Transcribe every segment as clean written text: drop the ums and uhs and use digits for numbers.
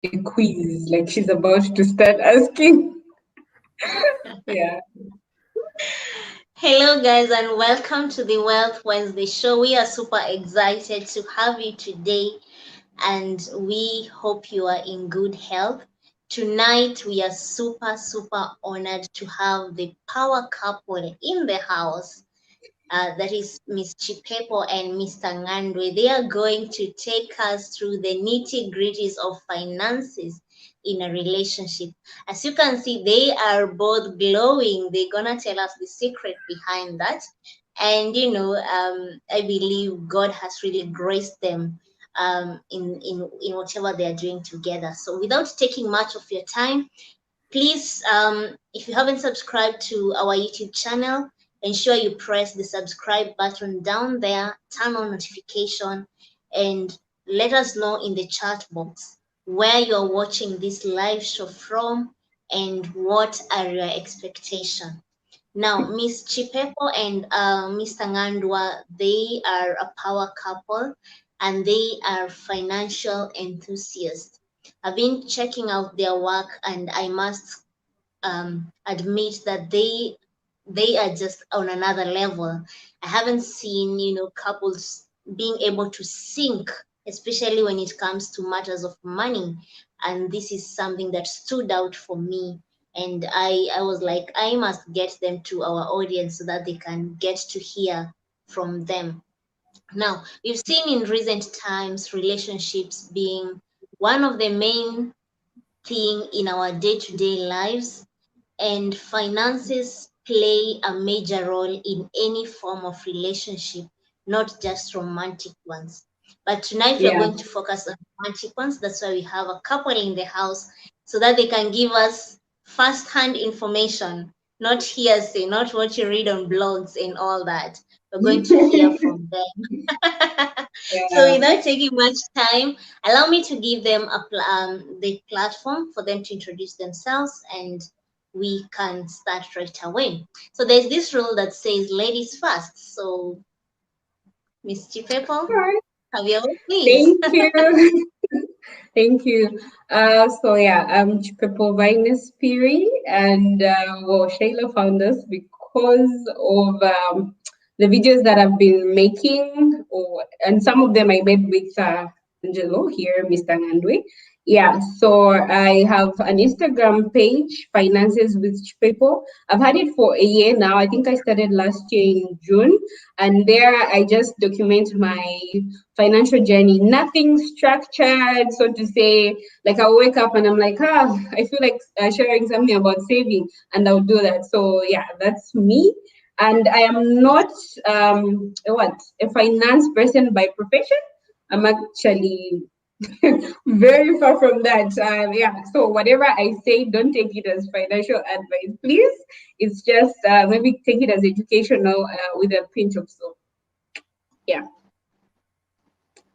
a quiz, like she's about to start asking. Yeah. Hello, guys, and welcome to the Wealth Wednesday show. We are super excited to have you today, and we hope you are in good health. Tonight, we are super honored to have the power couple in the house. That is Miss Chipepo and Mr. Ng'andwe. They are going to take us through the nitty-gritties of finances in a relationship. As you can see, they are both glowing. They're gonna tell us the secret behind that. And I believe God has really graced them in whatever they are doing together. So without taking much of your time, please, if you haven't subscribed to our YouTube channel, ensure you press the subscribe button down there, turn on notification, and let us know in the chat box where you're watching this live show from and what are your expectations. Now, Miss Chipepo and Mr. Ng'andwe, they are a power couple and they are financial enthusiasts. I've been checking out their work, and I must admit that they are just on another level. I haven't seen couples being able to sync, especially when it comes to matters of money, and this is something that stood out for me. And I was like, I must get them to our audience so that they can get to hear from them. Now, we've seen in recent times relationships being one of the main thing in our day-to-day lives, and finances play a major role in any form of relationship, not just romantic ones. But tonight we're Yeah. going to focus on romantic ones. That's why we have a couple in the house so that they can give us first-hand information, not hearsay, not what you read on blogs and all that. We're going to hear from them. So Yeah. without taking much time, allow me to give them the platform for them to introduce themselves, and we can start right away. So there's this rule that says ladies first. So Miss All Chipepo, right. have your way, please. Thank you. Thank you. So yeah, I'm Chipepo Vainess, and well, Shayla found us because of the videos that I've been making, and some of them I made with Angelo here, Mr. Ng'andwe. Yeah, so I have an Instagram page, Finances with Chipepo. I've had it for a year now. I think I started last year in June, and there I just document my financial journey. Nothing structured, so to say. Like I'll wake up and I'm like, I feel like sharing something about saving, and I'll do that. So yeah, that's me. And I am not a finance person by profession. I'm actually very far from that. Yeah. So whatever I say, don't take it as financial advice, please. It's just maybe take it as educational with a pinch of salt. Yeah.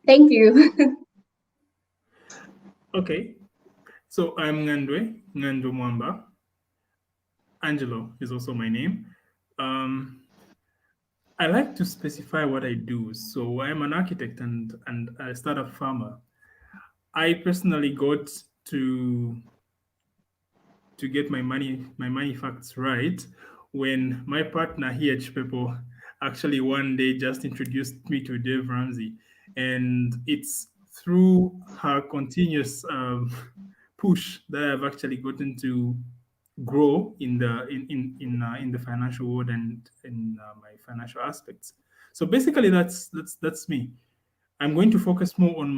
Thank you. Okay, so I'm Ng'andwe Mwamba. Angelo is also my name. Um, I like to specify what I do. So I'm an architect and a startup farmer. I personally got to get my money facts right when my partner here, Chipepo, actually one day just introduced me to Dave Ramsey, and it's through her continuous push that I've actually gotten to grow in the financial world and in my financial aspects. So basically, that's me. I'm going to focus more on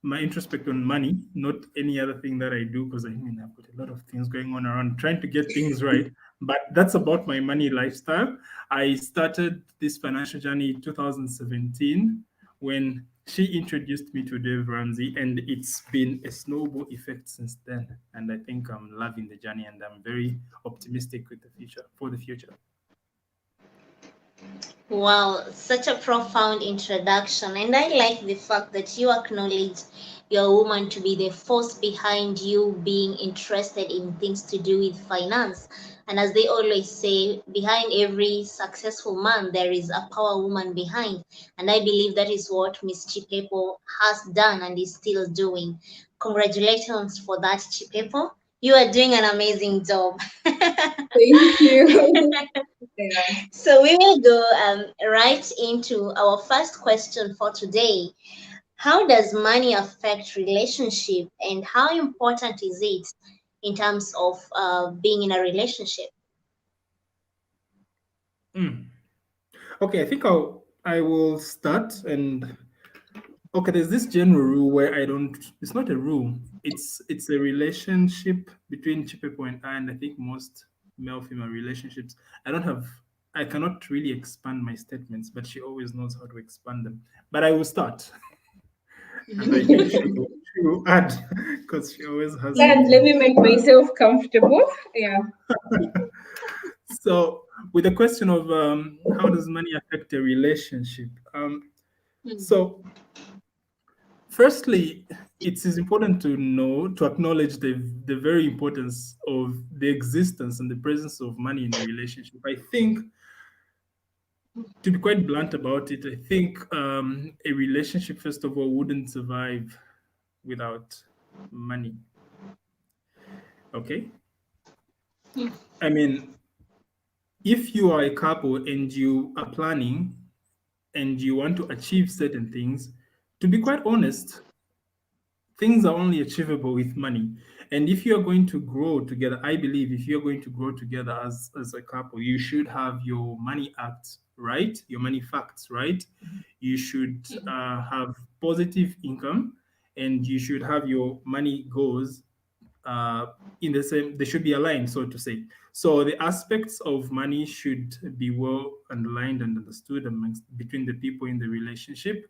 my introspect on money, not any other thing that I do, because I mean I've got a lot of things going on around trying to get things right. But that's about my money lifestyle. I started this financial journey in 2017 when she introduced me to Dave Ramsey, and it's been a snowball effect since then. And I think I'm loving the journey, and I'm very optimistic with the future. Wow, such a profound introduction. And I like the fact that you acknowledge your woman to be the force behind you being interested in things to do with finance. And as they always say, behind every successful man, there is a power woman behind. And I believe that is what Miss Chipepo has done and is still doing. Congratulations for that, Chipepo. You are doing an amazing job. Thank you. Yeah. So we will go right into our first question for today. How does money affect relationship, and how important is it in terms of being in a relationship? Mm. Okay, I think I will start. And okay, there's this general rule where I don't. It's not a rule. It's a relationship between Chipepo and I, and I think most male-female relationships. I don't have. I cannot really expand my statements, but she always knows how to expand them. But I will start, and I think she will add because she always has And let something. me make myself comfortable. Yeah. So, with the question of how does money affect a relationship? So, firstly, it is important to know, to acknowledge the very importance of the existence and the presence of money in a relationship. I think, to be quite blunt about it, I think a relationship, first of all, wouldn't survive without money. Okay? I mean, if you are a couple and you are planning and you want to achieve certain things, to be quite honest, things are only achievable with money. And if you're going to grow together, I believe if you're going to grow together as a couple, you should have your money acts right, your money facts right. You should have positive income, and you should have your money goals uh, in the same, they should be aligned, so to say. So the aspects of money should be well underlined and understood amongst between the people in the relationship,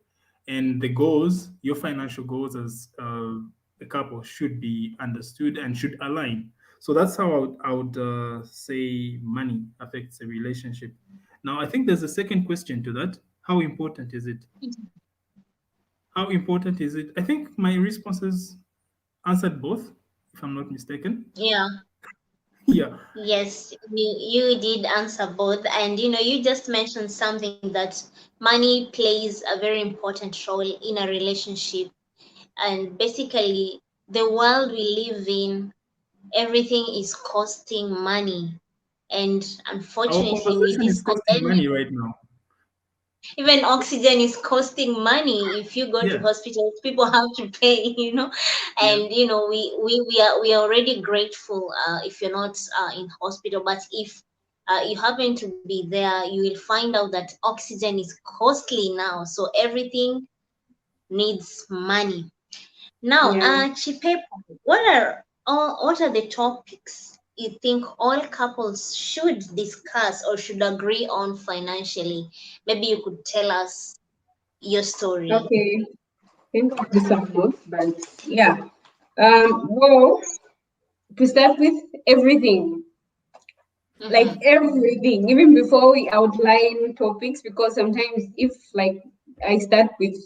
and the goals, your financial goals as a couple, should be understood and should align. So that's how I would say money affects a relationship. Now, I think there's a second question to that. How important is it? How important is it? I think my responses answered both, if I'm not mistaken. Yeah. Yeah. Yes, you did answer both. And you just mentioned something that money plays a very important role in a relationship. And basically, the world we live in, everything is costing money. And Our unfortunately, with conversation this is costing pandemic, money right now. even oxygen is costing money. If you go to Yeah. hospitals, people have to pay. Yeah. And we are already grateful if you're not in hospital. But if you happen to be there, you will find out that oxygen is costly now. So everything needs money. Now, Yeah. Chipepo, what are the topics you think all couples should discuss or should agree on financially? Maybe you could tell us your story. Okay. I think I'll do some notes, but yeah. Well, to start with, everything, like Mm-hmm. everything, even before we outline topics, because sometimes if like I start with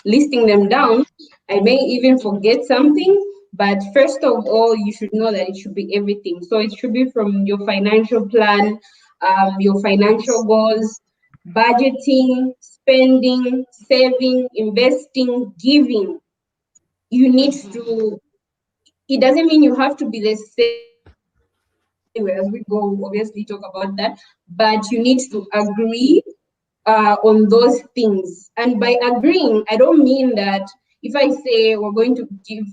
listing them down, I may even forget something. But first of all, you should know that it should be everything. So it should be from your financial plan, your financial goals, budgeting, spending, saving, investing, giving. You need Mm-hmm. to, it doesn't mean you have to be the same way as we go, obviously, talk about that, but you need to agree on those things. And by agreeing, I don't mean that if I say we're going to give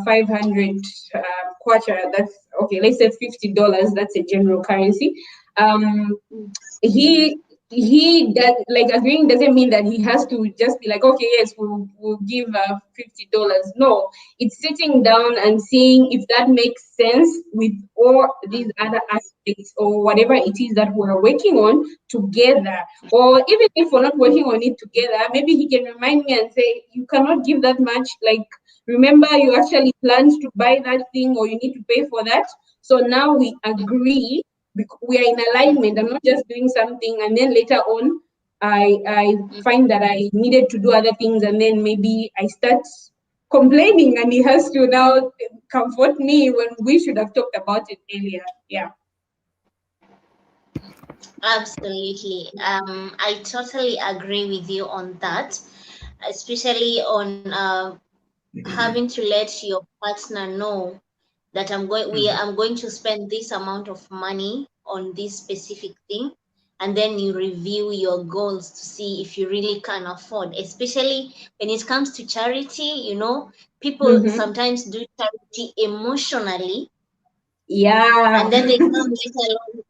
500 quarter, that's okay, let's say $50, that's a general currency. Um, he he does, like, agreeing doesn't mean that he has to just be like, okay, yes, we'll give $50. No, it's sitting down and seeing if that makes sense with all these other aspects or whatever it is that we're working on together. Or even if we're not working on it together, maybe he can remind me and say, you cannot give that much, like, remember you actually planned to buy that thing or you need to pay for that. So now we agree, we are in alignment. I'm not just doing something and then later on I find that I needed to do other things, and then maybe I start complaining and he has to now comfort me when we should have talked about it earlier. Yeah. Absolutely. I totally agree with you on that, especially on having to let your partner know that I'm going to spend this amount of money on this specific thing, and then you review your goals to see if you really can afford, especially when it comes to charity. People sometimes do charity emotionally, Yeah. and then they come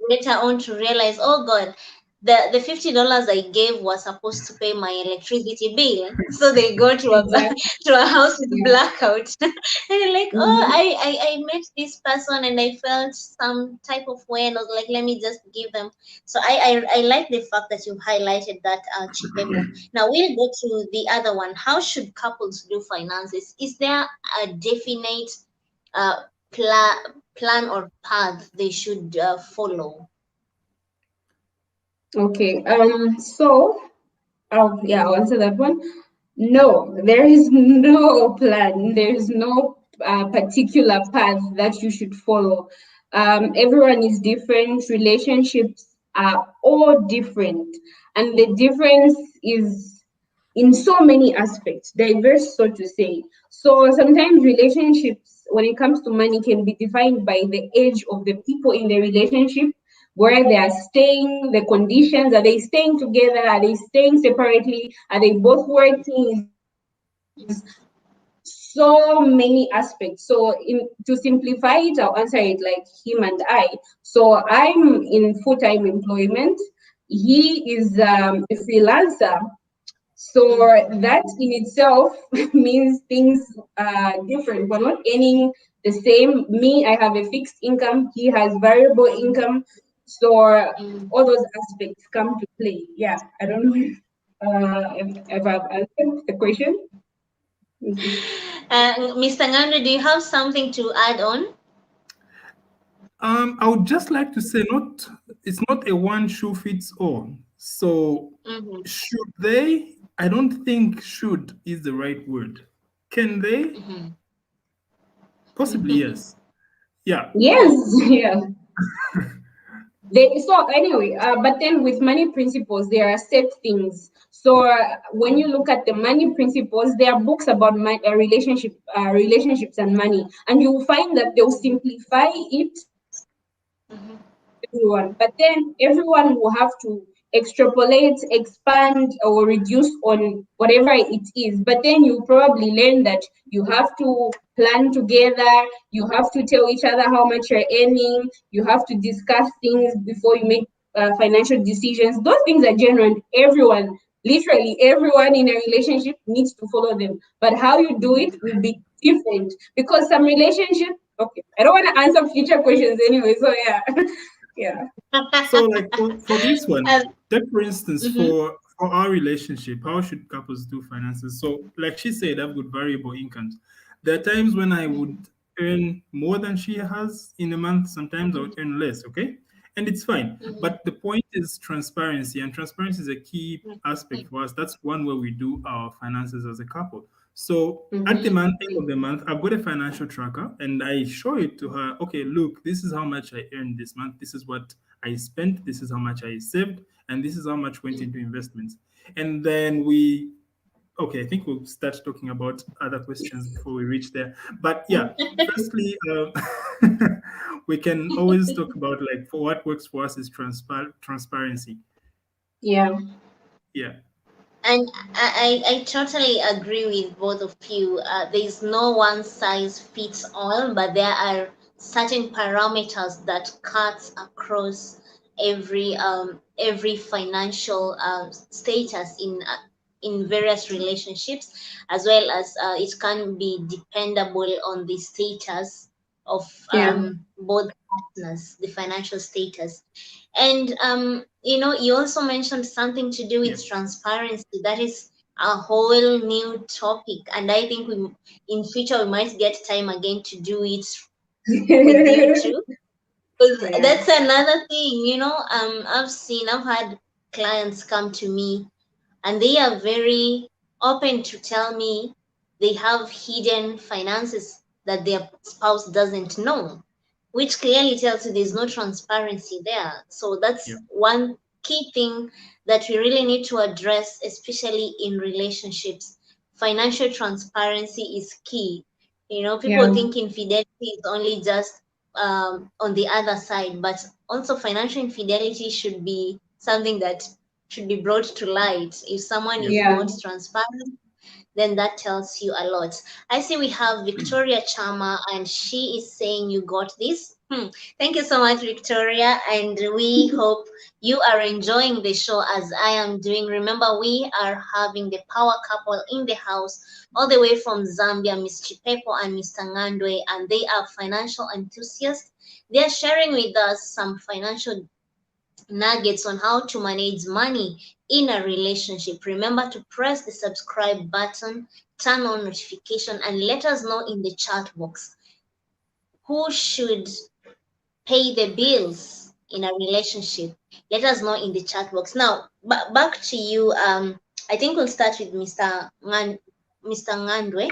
later on to realize, oh God, the $50 I gave was supposed to pay my electricity bill. So they go to Exactly. to a house with Yeah. blackout. And they're like, oh, I met this person and I felt some type of way, and I was like, let me just give them. So I like the fact that you highlighted that, Chipepo. Now we'll go to the other one. How should couples do finances? Is there a definite uh, plan or path they should follow? Okay. So, yeah, I'll answer that one. No, there is no plan. There is no particular path that you should follow. Everyone is different. Relationships are all different, and the difference is in so many aspects, diverse, so to say. So sometimes relationships, when it comes to money, can be defined by the age of the people in the relationship, where they are staying, the conditions. Are they staying together? Are they staying separately? Are they both working? So many aspects. So to simplify it, I'll answer it like him and I. So I'm in full-time employment. He is a freelancer. So that in itself means things are different. We're not earning the same. Me, I have a fixed income. He has variable income. So Mm. all those aspects come to play. Yeah, I don't know if I've answered the question. Mhm. Mr. Ng'andwe, do you have something to add on? I would just like to say, it's not a one shoe fits all. So Mm-hmm. should they? I don't think should is the right word. Can they? Mm-hmm. Possibly yes. Yeah. Yes, yeah. So anyway, but then with money principles, there are set things. So when you look at the money principles, there are books about relationships and money, and you will find that they'll simplify it Mm-hmm. everyone. But then everyone will have to extrapolate, expand, or reduce on whatever it is. But then you probably learn that you have to plan together, you have to tell each other how much you're earning, you have to discuss things before you make financial decisions. Those things are general. Everyone, literally everyone in a relationship needs to follow them. But how you do it will be different because some relationships, okay, I don't want to answer future questions anyway. So yeah. Yeah. So, like for this one, Uh, take for instance, mhm, for our relationship, how should couples do finances? So, like she said, I've got variable incomes. There are times when I would earn more than she has in a month. Sometimes I would earn less. Okay, and it's fine. mhm, But the point is transparency, and transparency is a key aspect for us. That's one way we do our finances as a couple. So at the Mm-hmm. end of the month, I've got a financial tracker and I show it to her. Okay, look, this is how much I earned this month. This is what I spent. This is how much I saved. And this is how much went into investments. And then okay, I think we'll start talking about other questions before we reach there. But yeah, firstly, we can always talk about like for what works for us is transparency. Yeah. Yeah. And I totally agree with both of you. There is no one size fits all, but there are certain parameters that cuts across every financial status in various relationships, as well as it can be dependable on the status of Yeah. both partners, the financial status. And you also mentioned something to do Yeah. with transparency. That is a whole new topic, and I think in future we might get time again to do it with you too. 'Cause Yeah. that's another thing, I've had clients come to me and they are very open to tell me they have hidden finances that their spouse doesn't know, which clearly tells you there's no transparency there. So Yeah. that's one key thing that we really need to address, especially in relationships. financial transparency is key. People think infidelity is only just on the other side, but also financial infidelity should be something that should be brought to light. If someone is not transparent, then that tells you a lot. I see we have Victoria Chama, and she is saying you got this. Thank you so much, Victoria, and we hope you are enjoying the show as I am doing. Remember, we are having the power couple in the house, all the way from Zambia, Miss Chipepo and Mr. Ng'andwe, and they are financial enthusiasts. They are sharing with us some financial nuggets on how to manage money in a relationship. Remember to press the subscribe button, turn on notification, and let us know in the chat box who should pay the bills in a relationship. Let us know in the chat box. Now, back to you. I think we'll start with Mr. Ng'andwe.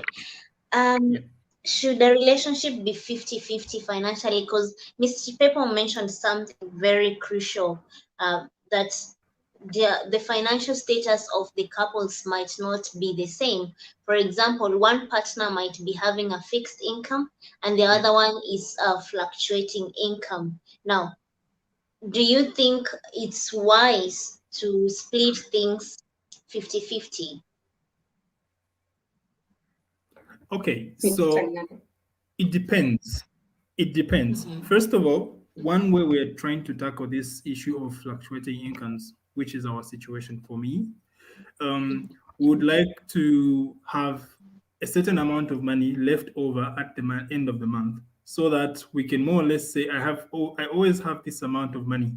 Should the relationship be 50-50 financially? Because Mr. Chipepo mentioned something very crucial, that the financial status of the couples might not be the same. For example, one partner might be having a fixed income and the other one is fluctuating income. Now, do you think it's wise to split things 50-50? Okay, so it depends. It depends. First of all, one way we're trying to tackle this issue of fluctuating incomes, which is our situation for me, we would like to have a certain amount of money left over at the end of the month, so that we can more or less say, I always have this amount of money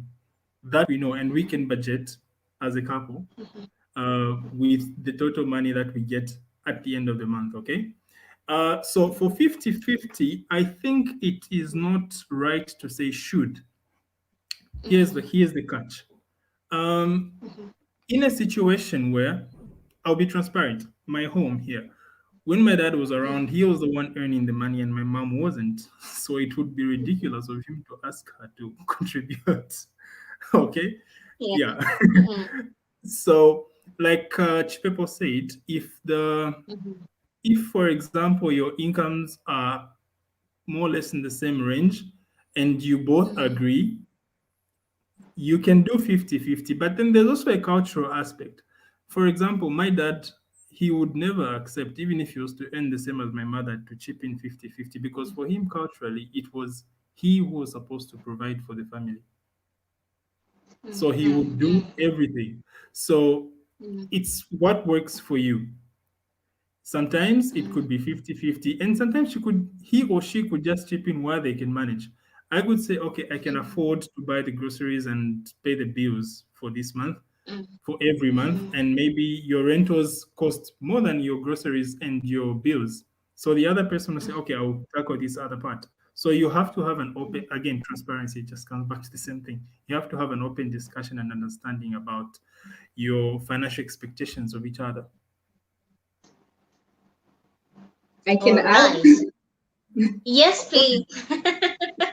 that we know, and we can budget as a couple with the total money that we get at the end of the month. Okay. So for 50-50, I think it is not right to say should. Here's the catch. In a situation where, I'll be transparent, my home here, when my dad was around, he was the one earning the money and my mom wasn't. So it would be ridiculous of him to ask her to contribute. Okay? Yeah. So like Chipepo said, if, for example, your incomes are more or less in the same range and you both agree, you can do 50-50. But then there's also a cultural aspect. For example, my dad, he would never accept, even if he was to earn the same as my mother, to chip in 50-50, because for him, culturally, it was he who was supposed to provide for the family. So he would do everything. So it's what works for you. Sometimes it could be 50-50, and sometimes he or she could just chip in where they can manage. I could say, okay, I can afford to buy the groceries and pay the bills for this month, for every month, and maybe your rentals cost more than your groceries and your bills. So the other person will say, okay, I'll tackle this other part. So you have to have an open, again, transparency just comes back to the same thing. You have to have an open discussion and understanding about your financial expectations of each other. I can add. Yes, please.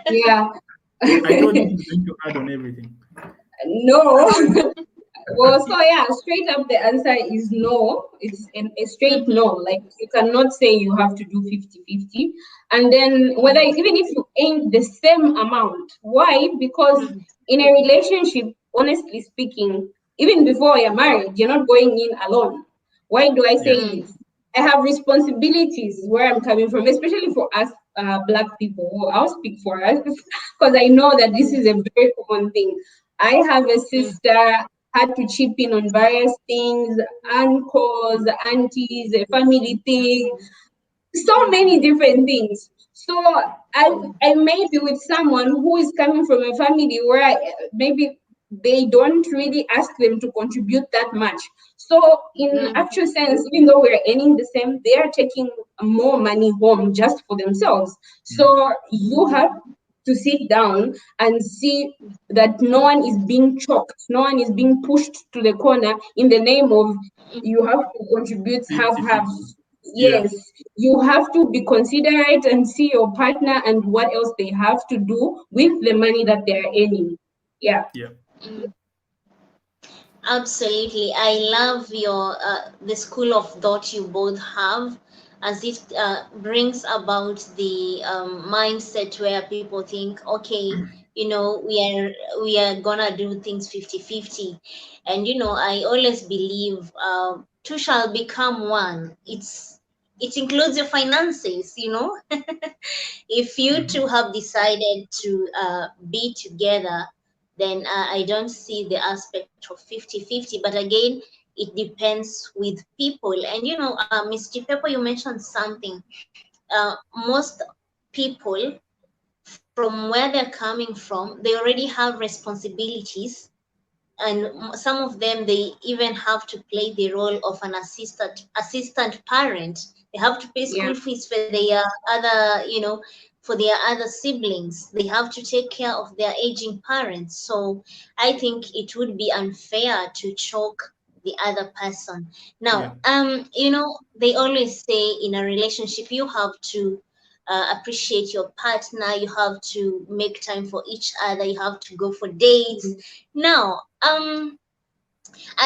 Yeah. I told you he's going to add on everything. No. Well, so yeah, straight up the answer is no. It's a straight no. Like, you cannot say you have to do 50-50. And then whether, even if you aim the same amount, why? Because in a relationship, honestly speaking, even before you're married, you're not going in alone. Why do I say this? I have responsibilities where I'm coming from, especially for us Black people. Well, I'll speak for us because I know that this is a very common thing. I have a sister, had to chip in on various things, uncles, aunties, a family thing, so many different things. So I may be with someone who is coming from a family where maybe they don't really ask them to contribute that much. So in actual sense, even though we're earning the same, they are taking more money home just for themselves. So you have to sit down and see that no one is being choked, no one is being pushed to the corner in the name of you have to contribute half. Yes, you have to be considerate and see your partner and what else they have to do with the money that they're earning. Yeah. Absolutely. I love your the school of thought you both have, as it brings about the mindset where people think, okay, we are gonna do things 50-50. And I always believe two shall become one. It includes your finances. If you Mhm. two have decided to be together, then I don't see the aspect of 50-50. But again, it depends with people. And Ms. Chipepo, you mentioned something. Most people, from where they're coming from, they already have responsibilities, and some of them, they even have to play the role of an assistant parent. They have to pay Yeah. school fees for their other siblings. They have to take care of their aging parents. So I think it would be unfair to choke the other person. Yeah. Now, they always say in a relationship you have to appreciate your partner, you have to make time for each other, you have to go for dates. Mhm. Now,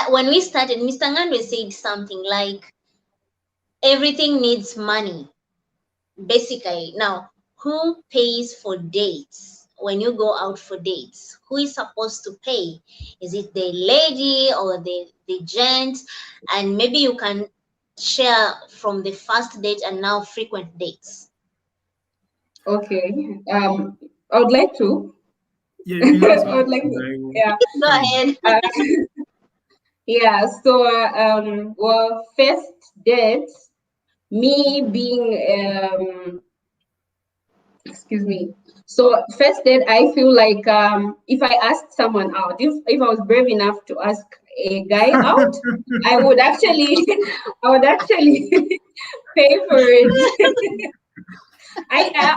when we started, Mr. Ng'andwe said something like everything needs money, basically. Now, who pays for dates? When you go out for dates, who is supposed to pay? Is it the lady or the gent? And maybe you can share from the first date and now frequent dates. Okay. I would like to. Yeah, you can go I ahead. would like to. I will Yeah. Go chime in. ahead. Uh, yeah. So, well, first date, me being excuse me. So first date, I feel like if I asked someone out, if I was brave enough to ask a guy out, I would actually I would actually pay for it. Yeah,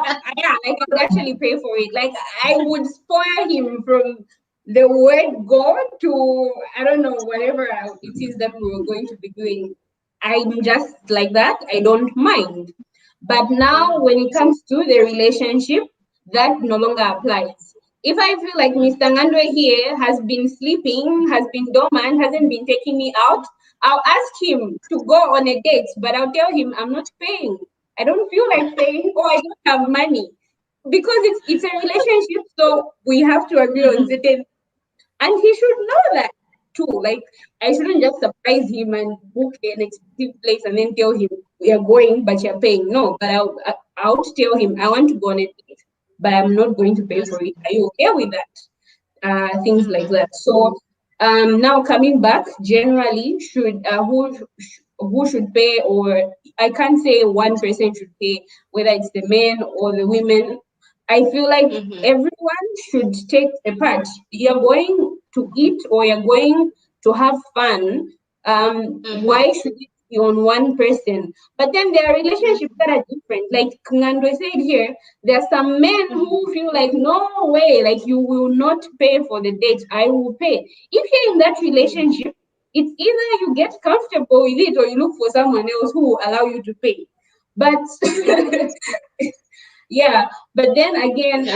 like I would actually pay for it. Like I would spoil him from the word go to I don't know whatever it is that we were going to be doing. I'm just like that. I don't mind. But now when it comes to the relationship, that no longer applies. If I feel like Mr. Ng'andwe here has been sleeping, has been dormant, hasn't been taking me out, I'll ask him to go on a date, but I'll tell him I'm not paying. I don't feel like paying or I don't have money. Because it's a relationship, so we have to agree on Mhm, certain and he should know that too. Like I shouldn't just surprise him and book an expensive place and then tell him we are going but you're paying. No, but I would tell him I want to go on a date, but I'm not going to pay for it. Are you okay with that? Things like mhm, that. So now coming back, generally, should who should pay, or I can't say one person should pay, whether it's the men or the women. I feel like mhm, everyone should take a part. You're going to eat or you're going to have fun. mhm, Why should it be on one person? But then there are relationships that are different. Like Ng'andwe said here, there are some men mhm, who feel like, no way, like you will not pay for the date, I will pay. If you're in that mhm, relationship, it's either you get comfortable with it or you look for someone else who will allow you to pay. But mhm, yeah, but then again,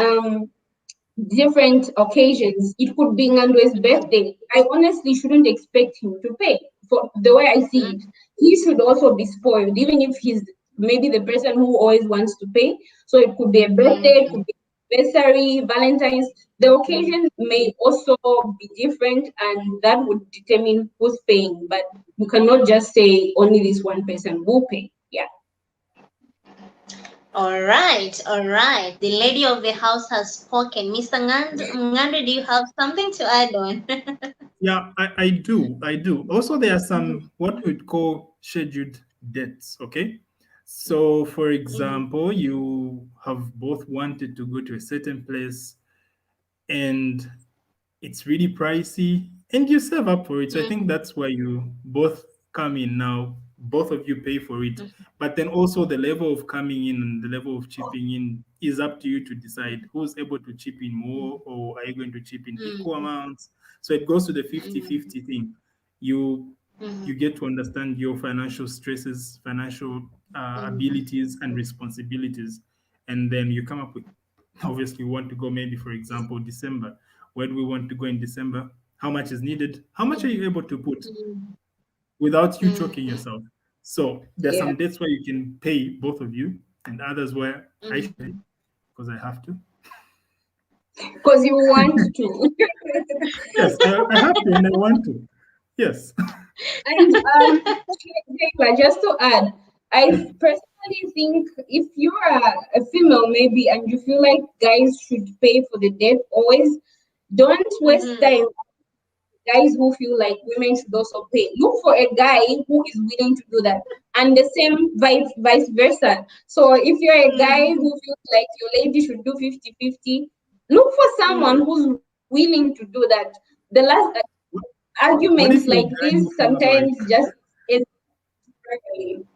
different occasions. It could be Ngandwe's birthday. I honestly shouldn't expect him to pay. For the way I see it, mhm, he should also be spoiled, even if he's maybe the person who always wants to pay. So it could be a birthday, it mhm. could be anniversary, Valentine's. The occasion may also be different, and that would determine who's paying. But you cannot just say only this one person will pay. Yeah. All right, all right. The lady of the house has spoken. Mr. Ngandre, do you have something to add on? Yeah, I do. I do. Also, there are some what we'd call scheduled dates. Okay. So, for Mhm, example, you have both wanted to go to a certain place and it's really pricey and you save up for it. So I think mhm, that's why you both come in now, both of you pay for it. mhm, But then also the level of coming in and the level of chipping in is up to you to decide who's able to chip in more or are you going to chip in equal mhm, amounts. So it goes to the mhm, 50-50 thing. You mhm, you get to understand your financial stresses, financial mhm, abilities and responsibilities. And then you come up with obviously we want to go maybe for example December. Where do we want to go in December? how much is needed, how much are you able to put without you choking yourself. So there's Yeah. some dates where you can pay both of you, and others where I should pay because I have to. Because you want to. Yes, I have to and I want to. Yes. And Sheila, just to add, I personally think if you're a female maybe and you feel like guys should pay for the date, always don't waste time. Guys who feel like women should also pay. Look for a guy who is willing to do that. And the same vice versa. So if you're a guy who feels like your lady should do 50-50, look for someone who's willing to do that. The last What arguments if you're a like guy this who feels like sometimes just is struggling.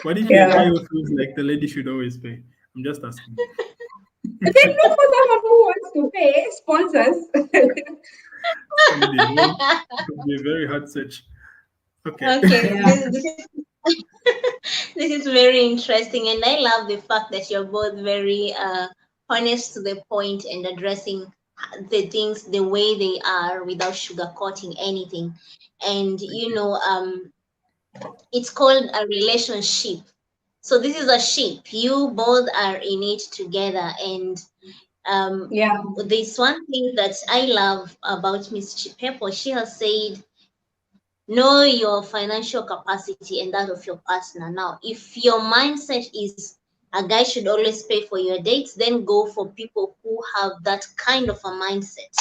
what if you're a guy Yeah. who feels like the lady should always pay? I'm just asking. Then look for someone who wants to pay sponsors. Indeed. Well, it would be a very hard search. Okay. Okay, Yeah. this is very interesting, and I love the fact that you're both very honest to the point and addressing the things the way they are without sugarcoating anything. And it's called a relationship. So this is a ship. You both are in it together, and Yeah. there's one thing that I love about Miss Chipepo. She has said know your financial capacity and that of your partner. Now, if your mindset is a guy should always pay for your dates, then go for people who have that kind of a mindset.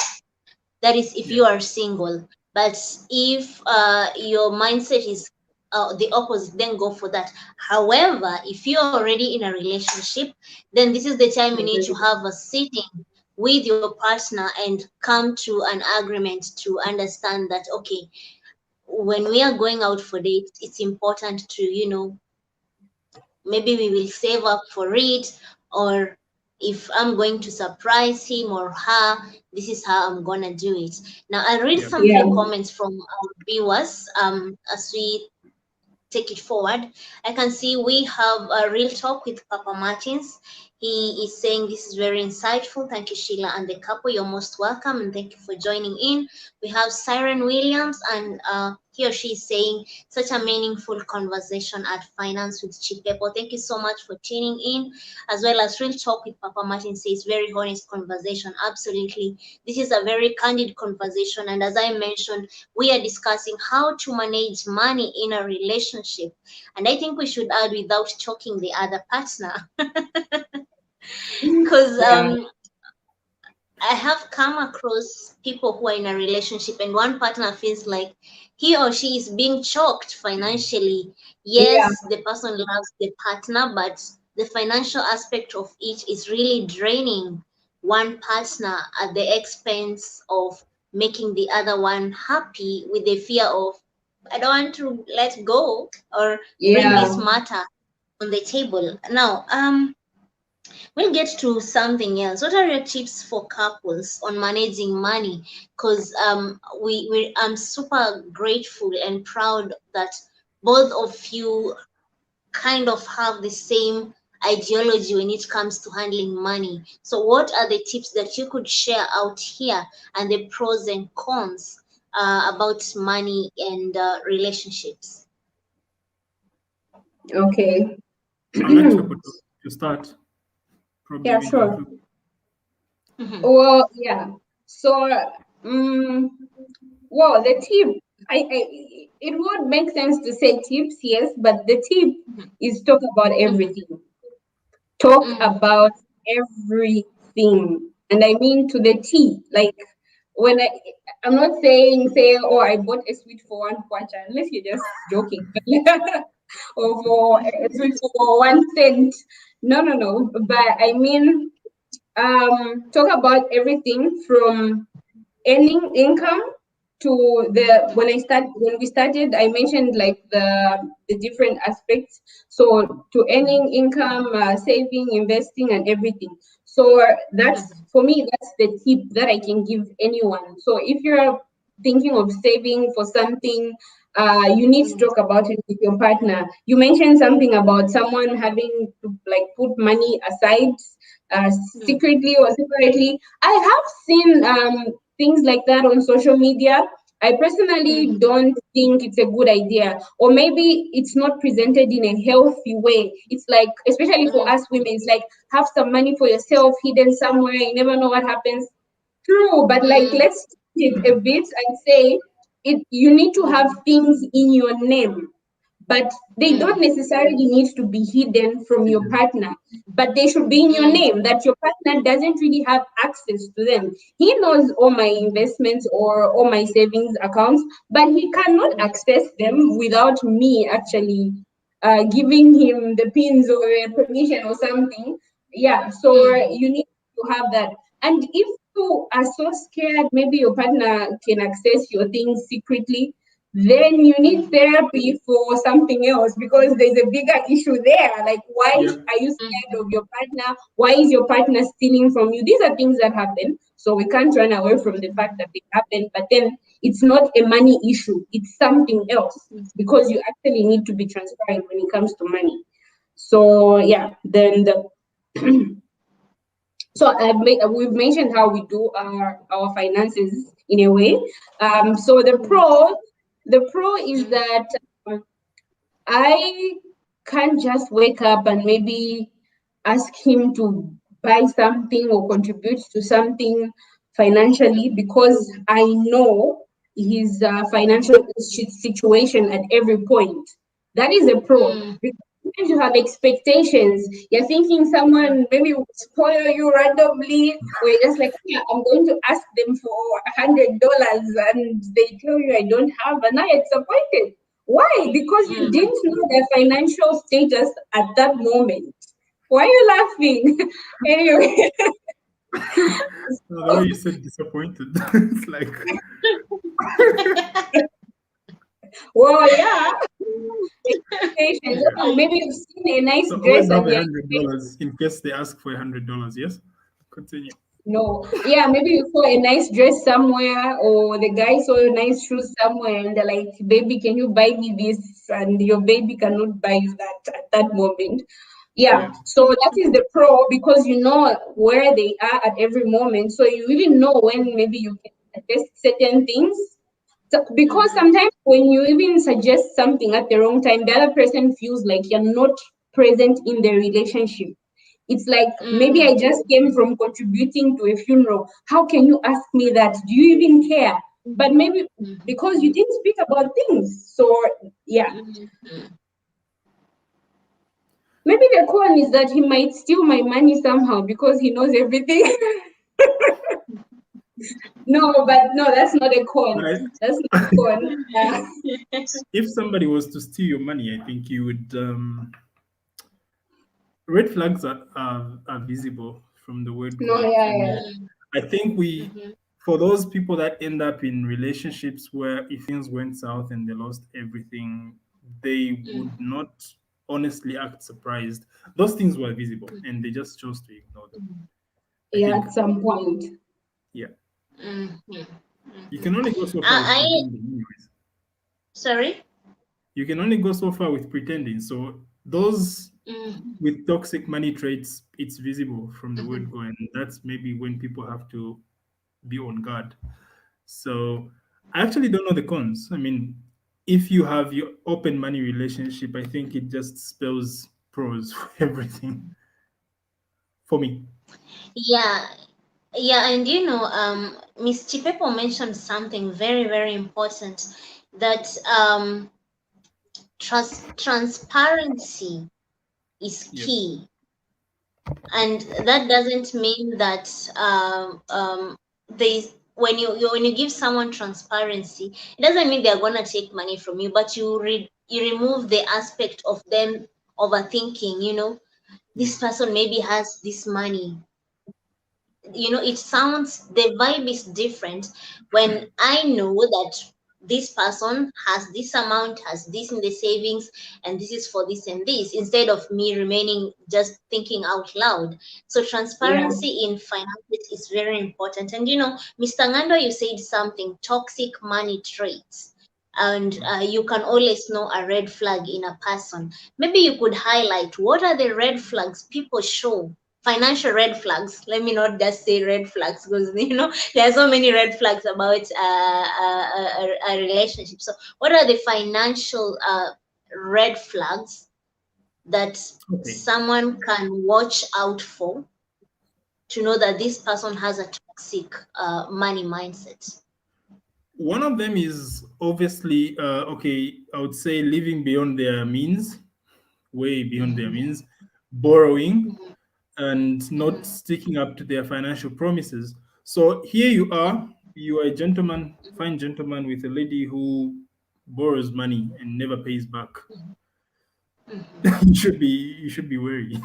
That is, if Yeah. you are single. But if your mindset is the opposite, then go for that. However, if you're already in a relationship, then this is the time you need to have a sitting with your partner and come to an agreement to understand that, okay, when we are going out for dates, it's important to, maybe we will save up for it, or if I'm going to surprise him or her, this is how I'm gonna do it. Now I'll read Yeah. some Yeah. few comments from our viewers as we take it forward. I can see we have a real talk with Papa Martins. He is saying this is very insightful. Thank you, Sheila and the couple. You're most welcome and thank you for joining in. We have Siren Williams, and he or she is saying such a meaningful conversation at Finance with Chipepo. Thank you so much for tuning in, as well as Real Talk with Papa Martin says very honest conversation. Absolutely, this is a very candid conversation, and as I mentioned, we are discussing how to manage money in a relationship. And I think we should add without choking the other partner. Because Yeah. I have come across people who are in a relationship and one partner feels like he or she is being choked financially. Yeah. Yes, the person loves the partner, but the financial aspect of it is really draining one partner at the expense of making the other one happy, with the fear of, I don't want to let go or bring Yeah. this matter on the table. Now, we'll get to something else. What are your tips for couples on managing money? Because I'm super grateful and proud that both of you kind of have the same ideology when it comes to handling money. So what are the tips that you could share out here, and the pros and cons about money and relationships? Okay. I'll let Chipepo to start. Probably Yeah, even sure. conclude. Mhm. Well, yeah. So, um, well, the tip, it would make sense to say tips, yes, but the tip is talk about Mhm. everything. Talk Mhm. about everything. And I mean to the T. Like when I'm not saying say, oh, I bought a sweet for 1 kwacha, unless you're just joking. Or for a sweet for 1 cent. No, no, no. But I mean talk about everything from earning income to the when we started I mentioned like the different aspects, so to earning income, saving, investing, and everything. So that's for me, that's the tip that I can give anyone. So if you're thinking of saving for something, you need to talk about it with your partner. You mentioned something about someone having to like put money aside, uh, Mhm. secretly or separately. I have seen things like that on social media, I personally don't think it's a good idea. Or maybe it's not presented in a healthy way. It's like, especially for us women, it's like have some money for yourself hidden somewhere. You never know what happens. True, but like let's change it a bit and say you need to have things in your name, but they don't necessarily need to be hidden from your partner, but they should be in your name, that your partner doesn't really have access to them. He knows all my investments or all my savings accounts, but he cannot access them without me actually giving him the pins or permission or something. Yeah, so you need to have that. And if you are so scared, maybe your partner can access your things secretly, then you need therapy for something else, because there's a bigger issue there. Like, why are you scared of your partner? Why is your partner stealing from you? These are things that happen. So we can't run away from the fact that they happen, but then it's not a money issue. It's something else, because you actually need to be transparent when it comes to money. So yeah, then the so we've mentioned how we do our finances in a way. So the pro is that I can't just wake up and maybe ask him to buy something or contribute to something financially, because I know his financial situation at every point. That is a pro. Because sometimes you have expectations. You're thinking someone maybe will spoil you randomly, or you're just like, yeah, I'm going to ask them for $100, and they tell you I don't have, and now you're disappointed. Why? Because you didn't know their financial status at that moment. Why are you laughing? Anyway, The way you said disappointed, it's like, well, yeah. Expectations. Oh, maybe you've seen a nice so dress always have and a you're $100 in case they ask for $100. Yes, continue. no. Yeah, maybe you saw a nice dress somewhere, or the guy saw a nice shoes somewhere, and they're like, baby, can you buy me this? And your baby cannot buy you that at that moment. Yeah, Yeah, so that is the pro, because you know where they are at every moment. So you even know when maybe you can test certain things. So, because sometimes when you even suggest something at the wrong time, the other person feels like you're not present in the relationship. It's like, maybe I just came from contributing to a funeral. How can you ask me that? Do you even care? But maybe because you didn't speak about things. So, yeah. Maybe the con is that he might steal my money somehow because he knows everything. No, but no, that's not a but con. That's not a con. if somebody was to steal your money, I think you would. Red flags are visible from the word No, go. yeah, I yeah. mean, I think for those people that end up in relationships where if things went south and they lost everything, they would not honestly act surprised. Those things were visible and they just chose to ignore them. I Yeah, think, at some point. yeah, Mhm. you can only go so far with I pretending, anyways. sorry. You can only go so far with pretending. So those with toxic money traits, it's visible from the word go, and that's maybe when people have to be on guard. So I actually don't know the cons. I mean, if you have your open money relationship, I think it just spells pros for everything for me. Yeah, yeah, and Miss Chipepo mentioned something very, very important, that transparency is Yep. key, and that doesn't mean that they when you give someone transparency, it doesn't mean they're gonna take money from you, but you remove the aspect of them overthinking. Yep. This person maybe has this money. It sounds, the vibe is different when I know that this person has this amount, has this in the savings, and this is for this and this, instead of me remaining just thinking out loud. So Yeah. transparency in finances is very important. And Mr. Ng'andwe, you said something, toxic money traits, and you can always know a red flag in a person. Maybe you could highlight what are the red flags people show financial red flags. Let me not just say red flags, because there are so many red flags about a relationship. So what are the financial red flags that someone can watch out for to know that this person has a toxic money mindset? One of them is obviously, I would say living beyond their means, way beyond their means, borrowing, and not sticking up to their financial promises. So here you are a gentleman, fine gentleman with a lady who borrows money and never pays back. You should be wary.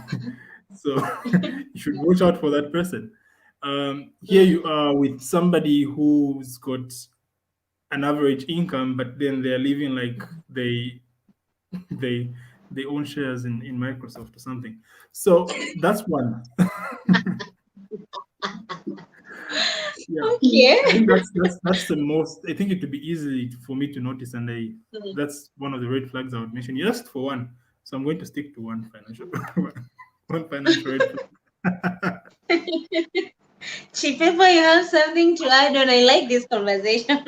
So you should watch out for that person. Here you are with somebody who's got an average income, but then they're living like they they own shares in Microsoft or something. So that's one. Yeah, Okay. I think that's the most. I think it would be easy for me to notice, and that's one of the red flags I would mention. You asked for one, so I'm going to stick to one financial one financial red flag. Chipepo, you have something to add on? I like this conversation.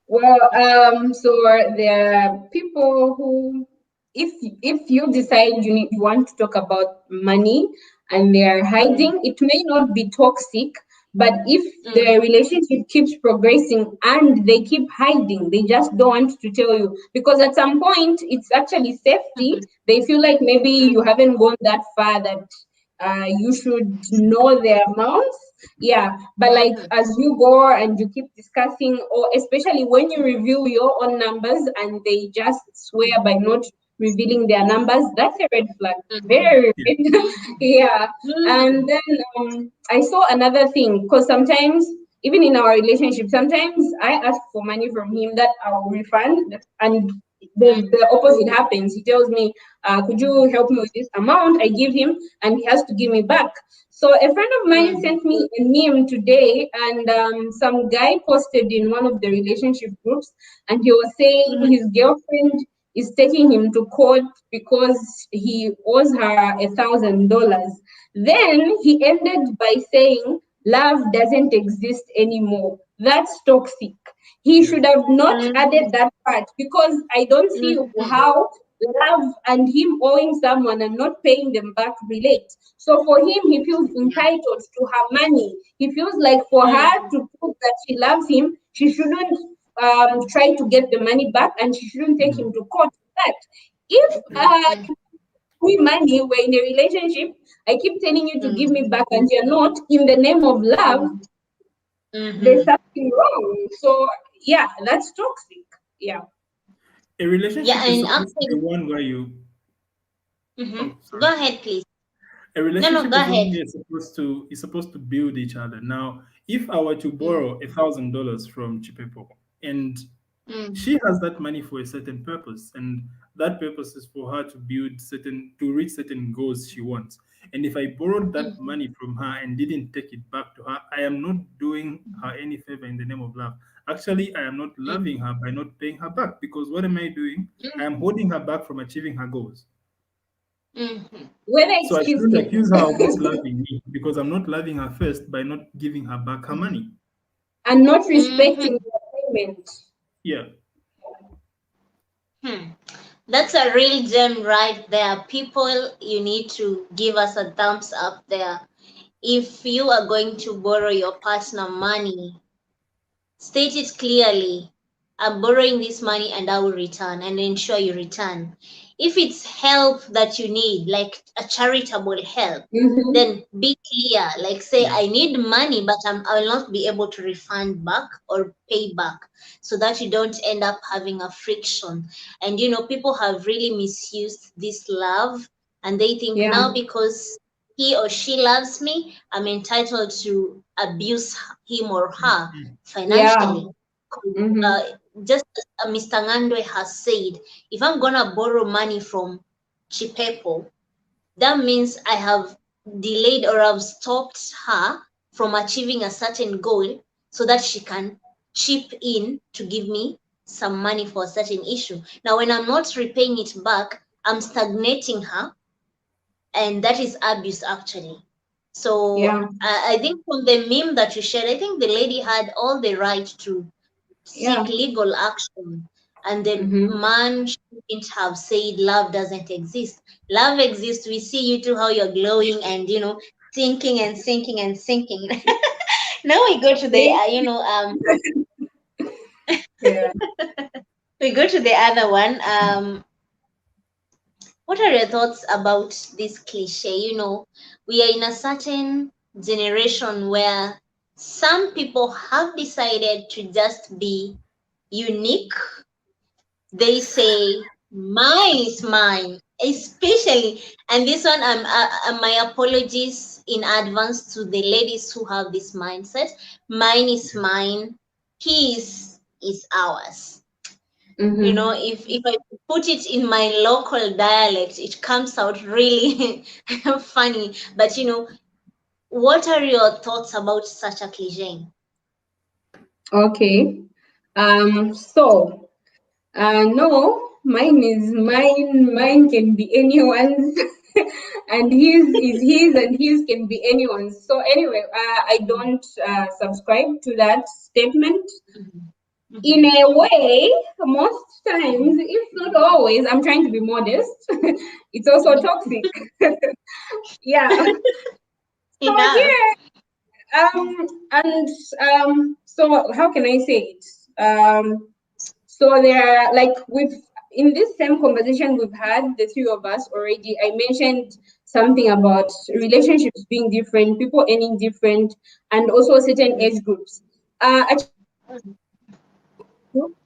Well, so there are people who, if you decide you want to talk about money and they are hiding, it may not be toxic, but if the relationship keeps progressing and they keep hiding, they just don't want to tell you, because at some point it's actually safety. They feel like maybe you haven't gone that far that you should know their amounts. Yeah, but like as you go and you keep discussing, or especially when you reveal your own numbers and they just swear by not revealing their numbers, that's a red flag. Very red. Yeah. And then I saw another thing, because sometimes even in our relationship, sometimes I ask for money from him that I'll refund, and the opposite happens. He tells me, could you help me with this amount? I give him, and he has to give me back. So a friend of mine sent me a meme today, and some guy posted in one of the relationship groups, and he was saying his girlfriend is taking him to court because he owes her $1,000. Then he ended by saying, "Love doesn't exist anymore." That's toxic. He should have not added that part, because I don't see how love and him owing someone and not paying them back relate. So for him, he feels entitled to her money. He feels like for her to prove that she loves him, she shouldn't try to get the money back, and she shouldn't take him to court for that. If we money, we're in a relationship, I keep telling you to give me back and you're not, in the name of love, there's something wrong. So yeah, that's toxic. Yeah. A relationship Yeah, is and supposed to be actually, one where you. Oh, go sorry. ahead, please. A No, relationship go is one ahead. where it's supposed to build each other. Now, if I were to borrow $1,000 from Chipepo, and she has that money for a certain purpose, and that purpose is for her to reach certain goals she wants. And if I borrowed that money from her and didn't take it back to her, I am not doing her any favor in the name of love. Actually, I am not loving her by not paying her back, because what am I doing? I am holding her back from achieving her goals. Whether So it's I kiss shouldn't kiss. accuse her of not loving me, because I'm not loving her first by not giving her back her money. And not respecting the payment. Yeah. That's a real gem right there. People, you need to give us a thumbs up there. If you are going to borrow your partner money, state it clearly. I'm borrowing this money and I will return, and ensure you return. If it's help that you need, like a charitable help, then be clear. Like say, I need money, but I will not be able to refund back or pay back, so that you don't end up having a friction. And people have really misused this love, and they think now because he or she loves me, I'm entitled to abuse him or her financially. Just as Mr. Ng'andwe has said, if I'm gonna borrow money from Chipepo, that means I have delayed or I've stopped her from achieving a certain goal, so that she can chip in to give me some money for a certain issue. Now, when I'm not repaying it back, I'm stagnating her, and that is abuse actually. So Yeah. I think from the meme that you shared, I think the lady had all the right to Yeah. seek legal action, and the Mm-hmm. man shouldn't have said love doesn't exist. Love exists. We see you too, how you're glowing and sinking and sinking and sinking. Now we go to the Yeah. we go to the other one. What are your thoughts about this cliche? We are in a certain generation where some people have decided to just be unique. They say mine is mine, especially, and this one, my apologies in advance to the ladies who have this mindset. Mine is mine, his is ours. Mm-hmm. If I put it in my local dialect, it comes out really funny. But what are your thoughts about such a cliche? Okay. So, no, mine is mine. Mine can be anyone's, and his is his, and his can be anyone's. So anyway, I don't subscribe to that statement. Mhm. In Mhm. a way, most times, if not always, I'm trying to be modest. It's also toxic. Yeah. So Yeah. and so how can I say it? So there are like we've in this same conversation we've had, the three of us already. I mentioned something about relationships being different, people earning different, and also certain age groups.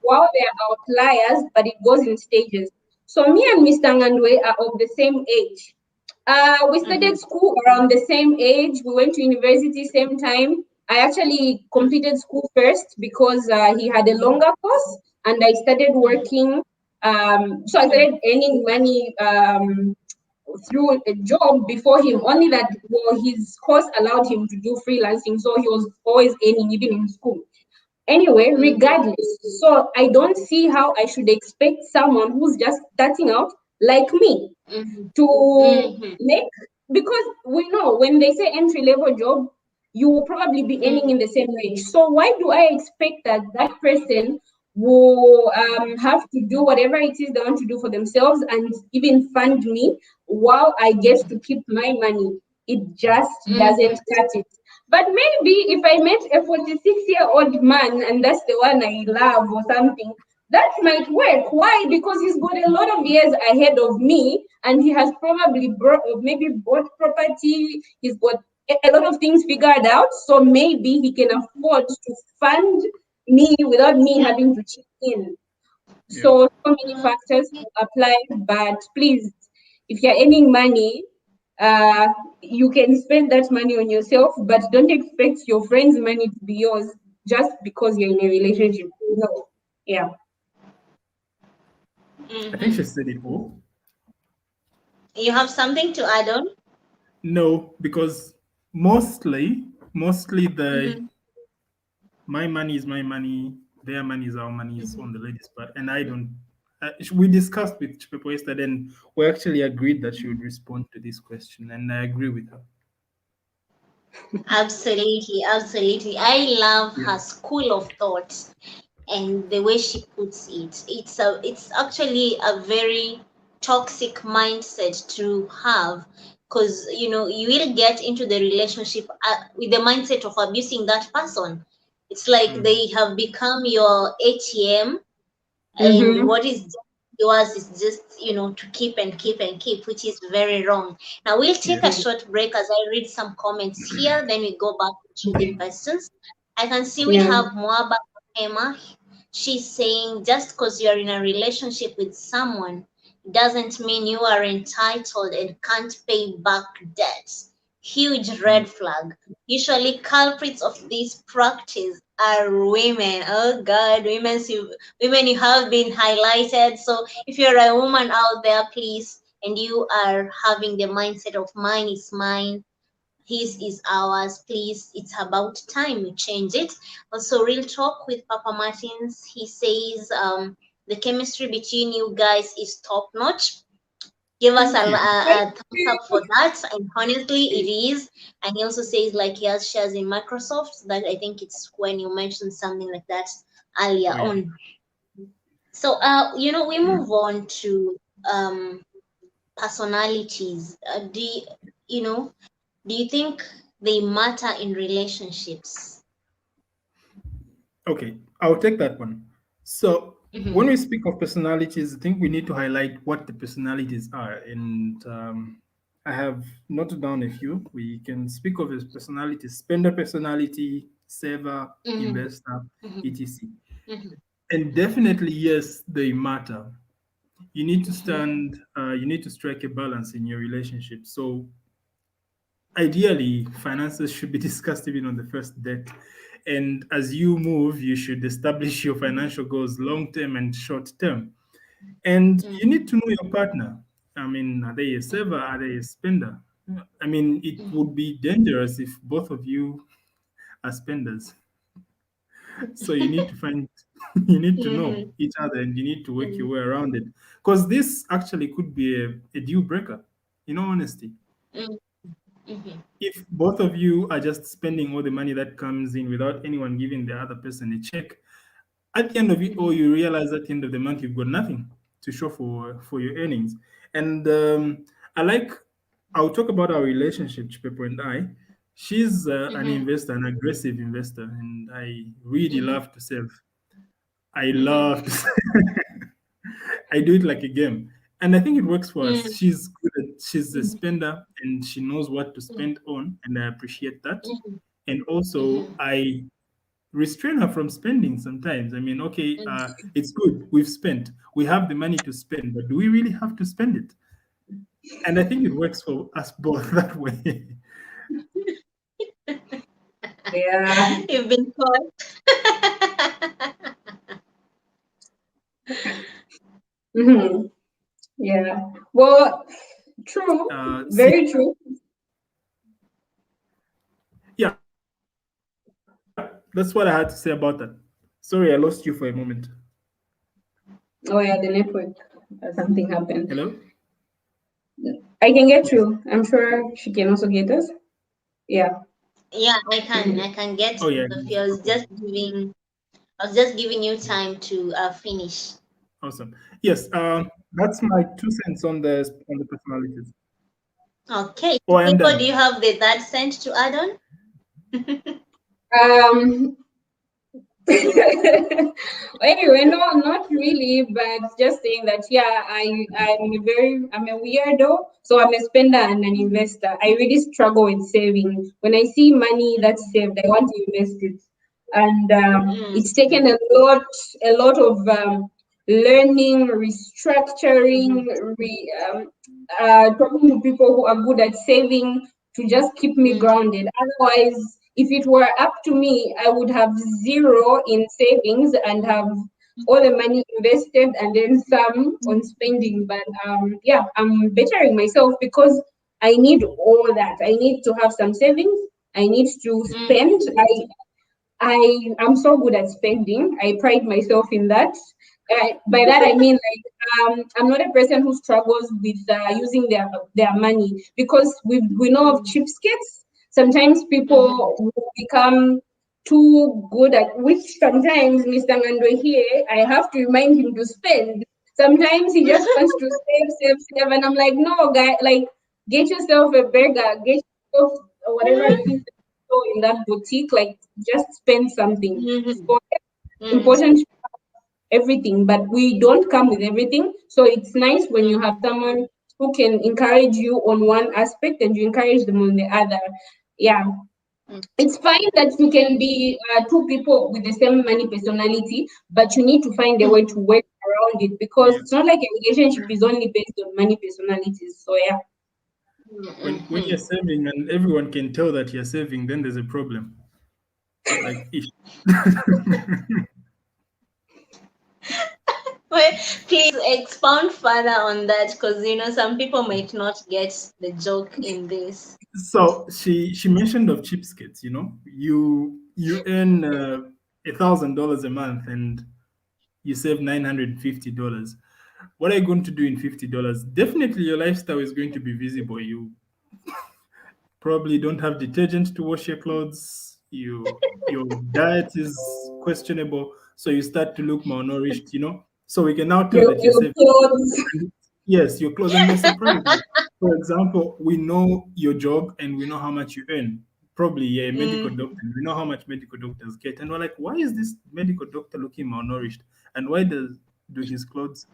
While they are outliers, but it goes in stages. So me and Mr. Ng'andwe are of the same age. We Mhm. started school around the same age. We went to university same time. I actually completed school first because he had a longer course, and I started Mhm. working. So I started earning money through a job before him. Only that, well, his course allowed him to do freelancing, so he was always earning even in school. Anyway, Mhm. regardless, so I don't see how I should expect someone who's just starting out like me Mhm. to Mhm. make, because we know when they say entry level job, you will probably be earning in Mhm. the same range. So why do I expect that that person will have to do whatever it is they want to do for themselves and even fund me while I get to keep my money? It just Mhm. doesn't cut it. But maybe if I met a 46-year-old man and that's the one I love or something, that might work. Why? Because he's got a lot of years ahead of me, and he has probably maybe bought property. He's got a lot of things figured out, so maybe he can afford to fund me without me Yeah. having to chip in. Yeah. So many factors will apply, but please, if you're earning money, uh, you can spend that money on yourself, but don't expect your friend's money to be yours just because you're in a relationship. No. Yeah. I think she Mhm. said it all. You have something to add on? No, because mostly the Mhm. my money is my money, their money is our money is on the ladies' part, and I don't. We discussed with Chipepo yesterday, and we actually agreed that she would respond to this question, and I agree with her. Absolutely, absolutely. I love Yeah. her school of thought and the way she puts it. It's actually a very toxic mindset to have, because you will get into the relationship with the mindset of abusing that person. It's like Mm. they have become your ATM, and Mm-hmm. what is yours is just to keep and keep and keep, which is very wrong. Now we'll take Yeah. a short break as I read some comments here, then we go back to the questions. I can see we Yeah. have Mwaba Emma. She's saying just because you're in a relationship with someone doesn't mean you are entitled and can't pay back debts. Huge Mm. red flag. Usually culprits of this practice are women. Oh God, women, you have been highlighted. So if you're a woman out there, please, and you are having the mindset of mine is mine, his is ours, please, it's about time we change it. Also, real talk with Papa Martins, he says the chemistry between you guys is top notch. Give us Thank you. a thumbs up for that. And honestly, it is. And he also says like he has shares in Microsoft. That I think it's when you mentioned something like that earlier Oh, yeah. on. So we move on to personalities. Do you think they matter in relationships? Okay, I'll take that one. So Mm-hmm. when we speak of personalities, I think we need to highlight what the personalities are. And I have noted down a few. We can speak of as personalities: spender personality, saver, Mm-hmm. investor, Mm-hmm. etc. Mm-hmm. And definitely, yes, they matter. You need to Mm-hmm. you need to strike a balance in your relationship. So ideally, finances should be discussed even on the first date. And as you move, you should establish your financial goals long term and short term. And you need to know your partner. I mean, are they a saver? Are they a spender? I mean, it Mm-hmm. would be dangerous if both of you are spenders. So you need to find, you need to know Mm-hmm. each other and you need to work your way around it. Because this actually could be a deal breaker, in all honesty. Mm-hmm. If both of you are just spending all the money that comes in without anyone giving the other person a check, at the end of it all, you realize at the end of the month you've got nothing to show for your earnings. And I like, I'll talk about our relationship, Chipepo and I. She's an Mm-hmm. investor, an aggressive investor, and I really Mm-hmm. love to save. I Mm-hmm. love to I do it like a game. And I think it works for us. She's good at, she's a Mm-hmm. spender and she knows what to spend on, and I appreciate that. Mm-hmm. And also, Mm-hmm. I restrain her from spending sometimes. I mean, okay, Mm-hmm. it's good. We've spent. We have the money to spend, but do we really have to spend it? And I think it works for us both that way. Yeah. You've been caught. Mhm. Yeah. Well, true. See, Very true. yeah, that's what I had to say about that. Sorry, I lost you for a moment. Oh yeah, the network. Something happened. Hello? I can get Yes. you. I'm sure she can also get us. Yeah. Yeah, I can. Mhm. I can get Oh, yeah. the Yes. few. I was just giving you time to finish. Awesome. Yes, that's my 2 cents on the personalities. Okay. Oh, I am People, do done. you have the that cent to add on? Um. Anyway, no, not really, but just saying that yeah, I'm a weirdo, so I'm a spender and an investor. I really struggle with saving. When I see money that's saved, I want to invest it, and Mm, it's taken a lot of learning, mm-hmm, restructuring, talking to people who are good at saving to just keep me mm, grounded. Otherwise, if it were up to me, I would have zero in savings and have all the money invested and then some on spending. But yeah, I'm bettering myself because I need all that. I need to have some savings. I need to mm, spend. I am so good at spending. I pride myself in that. By that I mean I'm not a person who struggles with using their money because we know of mm, cheapskates. Sometimes mm-hmm. people will become too good at which sometimes Mr. Ng'andwe here I have to remind him to spend. Sometimes he just wants to save, and I'm like, no, guy, like get yourself a burger, get yourself whatever it is in that boutique, like just spend something. Mm-hmm. So Mm-hmm. important to everything, but we don't come with everything. So it's nice when you have someone who can encourage you on one aspect and you encourage them on the other. Yeah. It's fine that you can be two people with the same money personality, but you need to find a way to work around it because Yeah. it's not like a relationship is only based on money personalities. So yeah. When you're Mm-hmm. saving and everyone can tell that you're saving, then there's a problem. Like, ish. Well, please expound further on that because some people might not get the joke in this. So she mentioned of cheapskates. You earn $1,000 a month and you save $950. What are you going to do in $50? Definitely your lifestyle is going to be visible. You probably don't have detergent to wash your clothes. Your diet is questionable, so you start to look malnourished. So we can now tell that you're Your saving. clothes. And yes, your clothes, and we're surprised. For example, we know your job and we know how much you earn. Probably you're a medical Mm, doctor. We know how much medical doctors get, and we're like, why is this medical doctor looking malnourished? And why do his clothes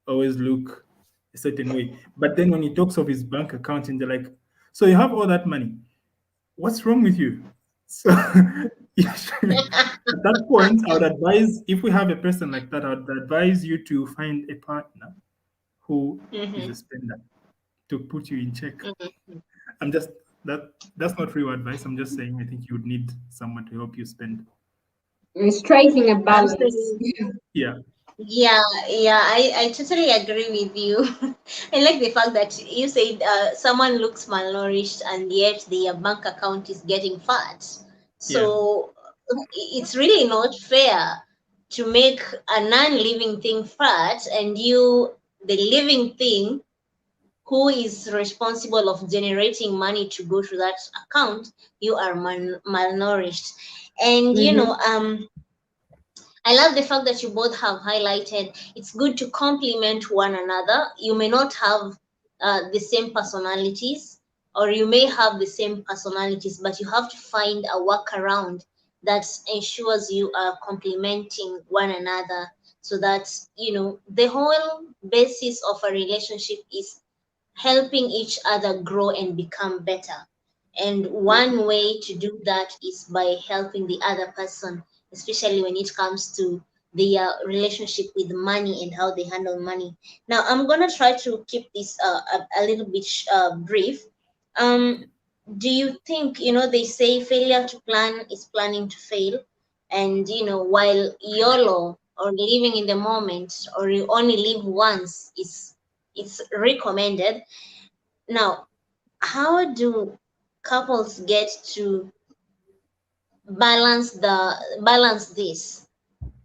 always look a certain way? But then when he talks of his bank account, and they're like, so you have all that money. What's wrong with you? So yeah, at that point, I would advise, if we have a person like that, I would advise you to find a partner who is a mhm, spender to put you in check. mhm. I'm just that's not real advice. I'm just saying I think you would need someone to help you spend. Striking a balance. Absolutely. Yeah. Yeah, yeah, I totally agree with you. I like the fact that you said someone looks malnourished and yet their bank account is getting fat. Yeah. So it's really not fair to make a non-living thing fat and you, the living thing, who is responsible of generating money to go to that account, you are malnourished. And Mm-hmm. I love the fact that you both have highlighted it's good to complement one another. You may not have the same personalities, or you may have the same personalities, but you have to find a workaround that ensures you are complementing one another so that, the whole basis of a relationship is helping each other grow and become better. And one way to do that is by helping the other person, especially when it comes to their relationship with money and how they handle money. Now, I'm going to try to keep this a little bit brief. Um, do you think, they say failure to plan is planning to fail? And, while YOLO, or living in the moment, or you only live once, is it's recommended. Now, how do couples get to balance this?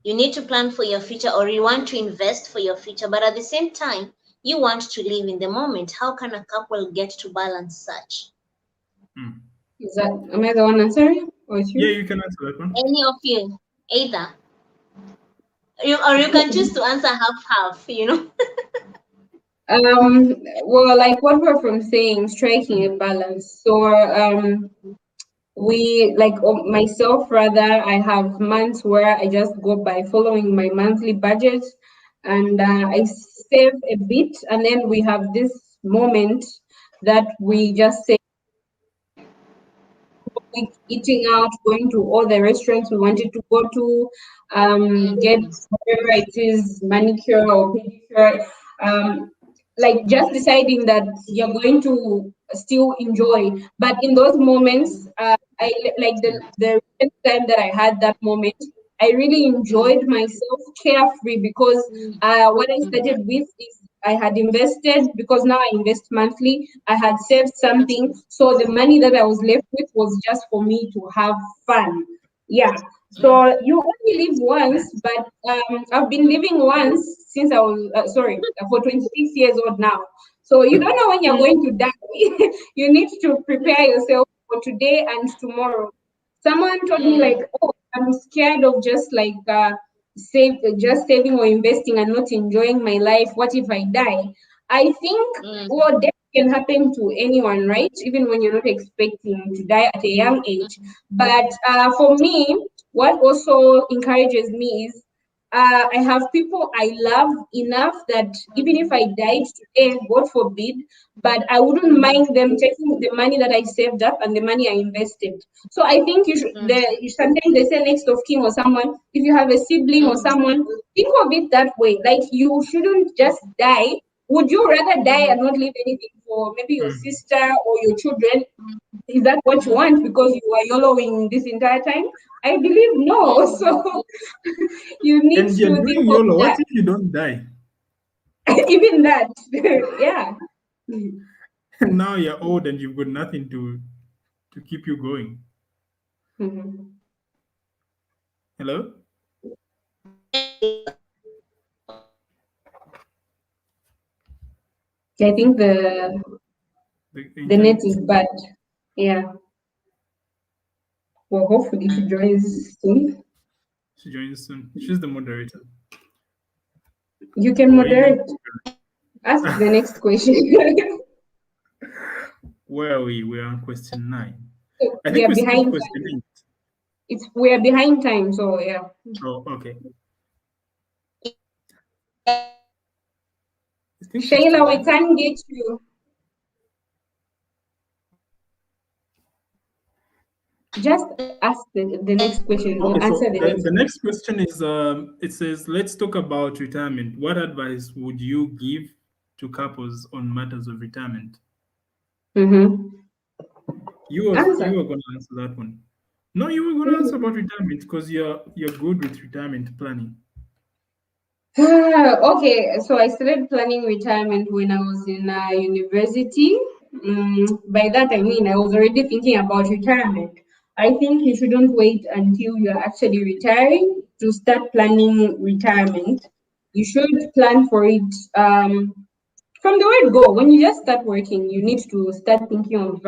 You need to plan for your future, or you want to invest for your future, but at the same time you want to live in the moment. How can a couple get to balance such? Mm. Is that am I the one answering or it's Yeah, you? you can answer that one. Any of you, either. Or you can choose to answer half half. Well, like what we're from saying, striking a balance. So we like myself rather, I have months where I just go by following my monthly budget, and I save a bit, and then we have this moment that we just say, like eating out, going to all the restaurants we wanted to go to, get Mm, whatever it is, manicure or pedicure, like just deciding that you're going to still enjoy. But in those moments, like the recent time that I had that moment, I really mm, enjoyed myself carefree because mm, what I mm, started with is I had invested because now I invest monthly. I had saved something, so the money that I was left with was just for me to have fun. Yeah. mm, So you only live once, but I've been living once since I was sorry for 26 years old now. So you don't know when you're mm, going to die. You need to prepare yourself for today and tomorrow. Someone told me like, mm, oh, I'm scared of just like just saving or investing and not enjoying my life. What if I die? I think, mm, well, death can happen to anyone, right? Even when you're not expecting to die at a young age. But for me, what also encourages me is I have people I love enough that even if I died today, God forbid, but I wouldn't mm, mind them taking the money that I saved up and the money I invested. So I think mm, sometimes they say next of kin or someone, if you have a sibling or mm, someone, think of it that way. Like you shouldn't just die. Would you rather die mhm, and not leave anything for maybe your Mm. sister or your children? Is that what you mhm, want because you are YOLOing this entire time? I believe no. mhm. So you need And you're to think doing of YOLO. What that. if you don't die? Even that. Yeah. And now you're old and you've got nothing to keep you going. Mhm. Hello? Yeah. I think the the net is bad. Yeah. Well, hopefully she joins soon. She joins soon. She's the moderator. You can moderate. Ask the next question. Where are we? We're on question 9. I We think are we skipped behind question time. 8. We are behind time, so yeah. Oh, okay. Shayla, we can't get you. Just ask the next question or Okay, so answer the next question is it says, let's talk about retirement. What advice would you give to couples on matters of retirement? Mm-hmm. You were going to answer that one. No, you were going to answer about retirement because you're good with retirement planning. Okay, so I started planning retirement when I was in university. By that I mean I was already thinking about retirement. I think you shouldn't wait until you're actually retiring to start planning retirement. You should plan for it from the word go. When you just start working, you need to start thinking of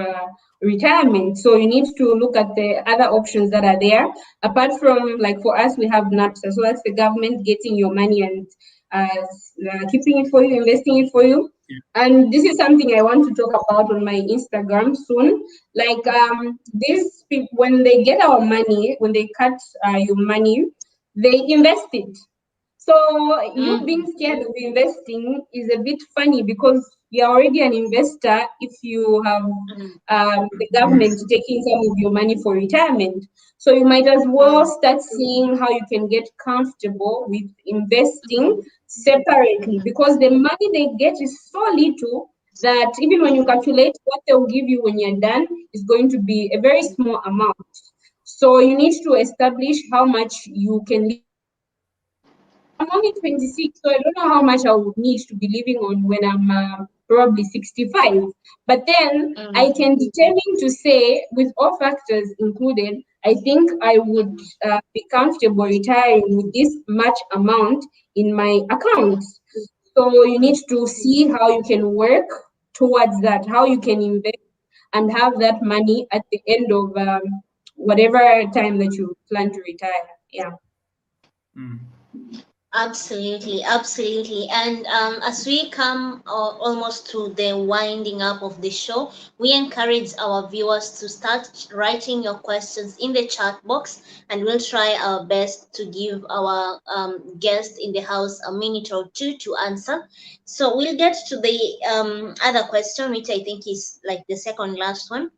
retirement. So you need to look at the other options that are there. Apart from, like for us, we have NAPSA. So that's the government getting your money and keeping it for you, investing it for you. And this is something I want to talk about on my Instagram soon. Like these people, when they get our money, when they cut your money, they invest it. So you being scared of investing is a bit funny because you're already an investor if you have the government taking some of your money for retirement. So you might as well start seeing how you can get comfortable with investing separately because the money they get is so little that even when you calculate what they'll give you when you're done is going to be a very small amount. So you need to establish how much you can live. I'm only 26, so I don't know how much I would need to be living on when I'm probably 65. But then I can determine to say, with all factors included, I think I would be comfortable retiring with this much amount in my account. So you need to see how you can work towards that, how you can invest and have that money at the end of whatever time that you plan to retire. Yeah. Absolutely, absolutely. And as we come almost to the winding up of the show, we encourage our viewers to start writing your questions in the chat box, and we'll try our best to give our guest in the house a minute or two to answer. So we'll get to the other question, which I think is like the second last one.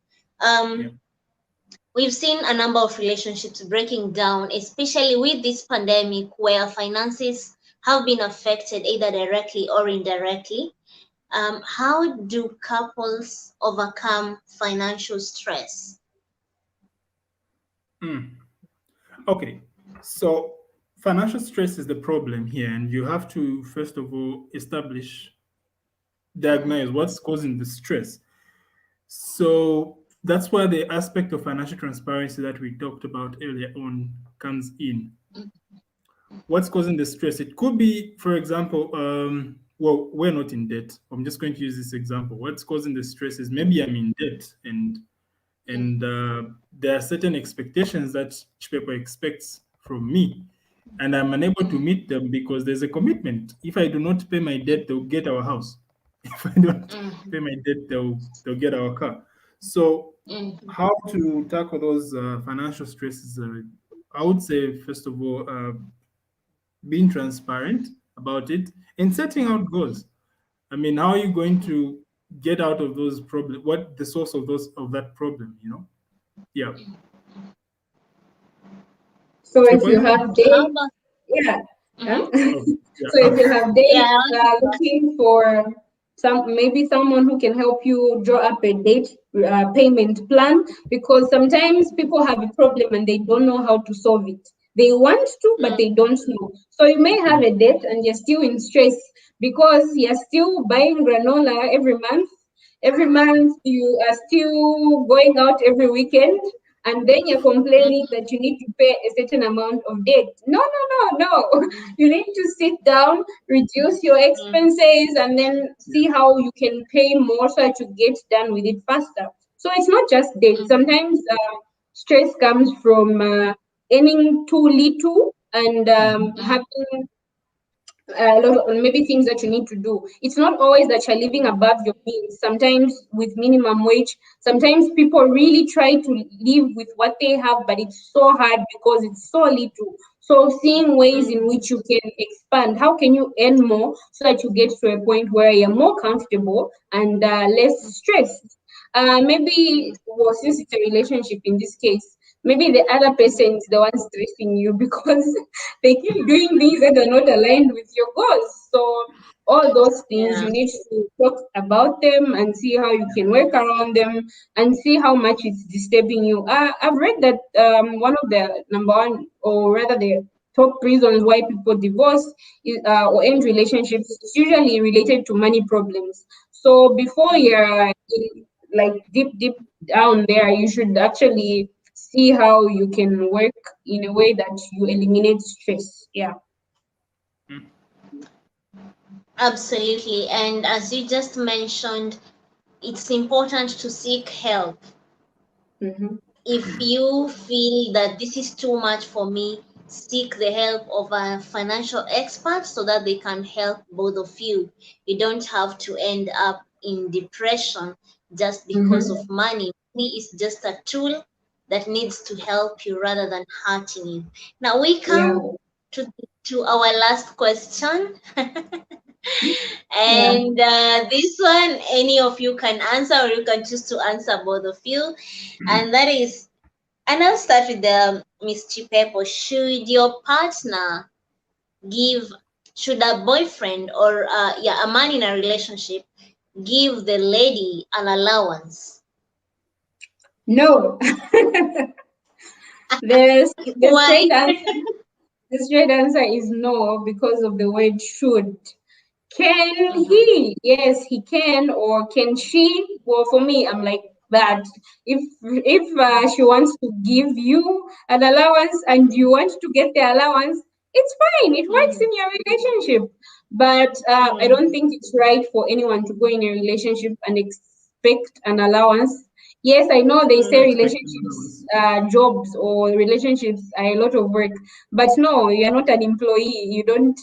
We've seen a number of relationships breaking down, especially with this pandemic, where finances have been affected either directly or indirectly. How do couples overcome financial stress? Okay, so financial stress is the problem here, and you have to, first of all, diagnose what's causing the stress. So that's where the aspect of financial transparency that we talked about earlier on comes in. What's causing the stress? It could be, for example, well, we're not in debt. I'm just going to use this example. What's causing the stress is maybe I'm in debt and there are certain expectations that Chipepo expects from me, and I'm unable to meet them because there's a commitment. If I do not pay my debt, they'll get our house. If I don't pay my debt, they'll get our car. So, how to tackle those financial stresses? I would say, first of all, being transparent about it and setting out goals. I mean, how are you going to get out of those problems? What the source of that problem? Yeah. So if you have days, yeah. So if you have days looking for maybe someone who can help you draw up a date payment plan, because sometimes people have a problem and they don't know how to solve it. They want to, but they don't know. So you may have a debt and you're still in stress because you're still buying granola every month. Every month you are still going out every weekend and then you're complaining that you need to pay a certain amount of debt. No, no, no, no. You need to sit down, reduce your expenses, and then see how you can pay more so that you get done with it faster. So it's not just debt. Sometimes stress comes from earning too little and having a lot of maybe things that you need to do. It's not always that you're living above your means. Sometimes with minimum wage, sometimes people really try to live with what they have, but it's so hard because it's so little. So seeing ways in which you can expand, how can you earn more so that you get to a point where you're more comfortable and less stressed? Maybe, well, since it's a relationship in this case, maybe the other person is the one stressing you because they keep doing things that are not aligned with your goals. So all those things Yeah. you need to talk about them and see how you can work around them and see how much it's disturbing you. I've read that one of the number one, or rather the top reasons why people divorce is, or end relationships is usually related to money problems. So before you're in, like deep down there, you should actually see how you can work in a way that you eliminate stress. Yeah. Absolutely. And as you just mentioned, it's important to seek help. Mm-hmm. If you feel that this is too much for me, seek the help of a financial expert so that they can help both of you. You don't have to end up in depression just because Mm-hmm. of money. Money is just a tool that needs to help you rather than hurting you. Now we Yeah. come to our last question. Yeah. And this one, any of you can answer, or you can choose to answer both of you. And that is, and I'll start with the Miss Chipepo. Should your partner give, should a boyfriend or a man in a relationship give the lady an allowance? No. The Why? straight answer. The straight answer is no because of the word should. Can Mhm. he? Yes, he can. Or can she? Well, for me, I'm like that. If she wants to give you an allowance and you want to get the allowance, it's fine. It works Mhm. in your relationship. But I don't Mhm. think it's right for anyone to go in a relationship and expect an allowance. Yes, I know they say Mhm. Expect an relationships, allowance. jobs or relationships are a lot of work, but no, you're not an employee. You don't.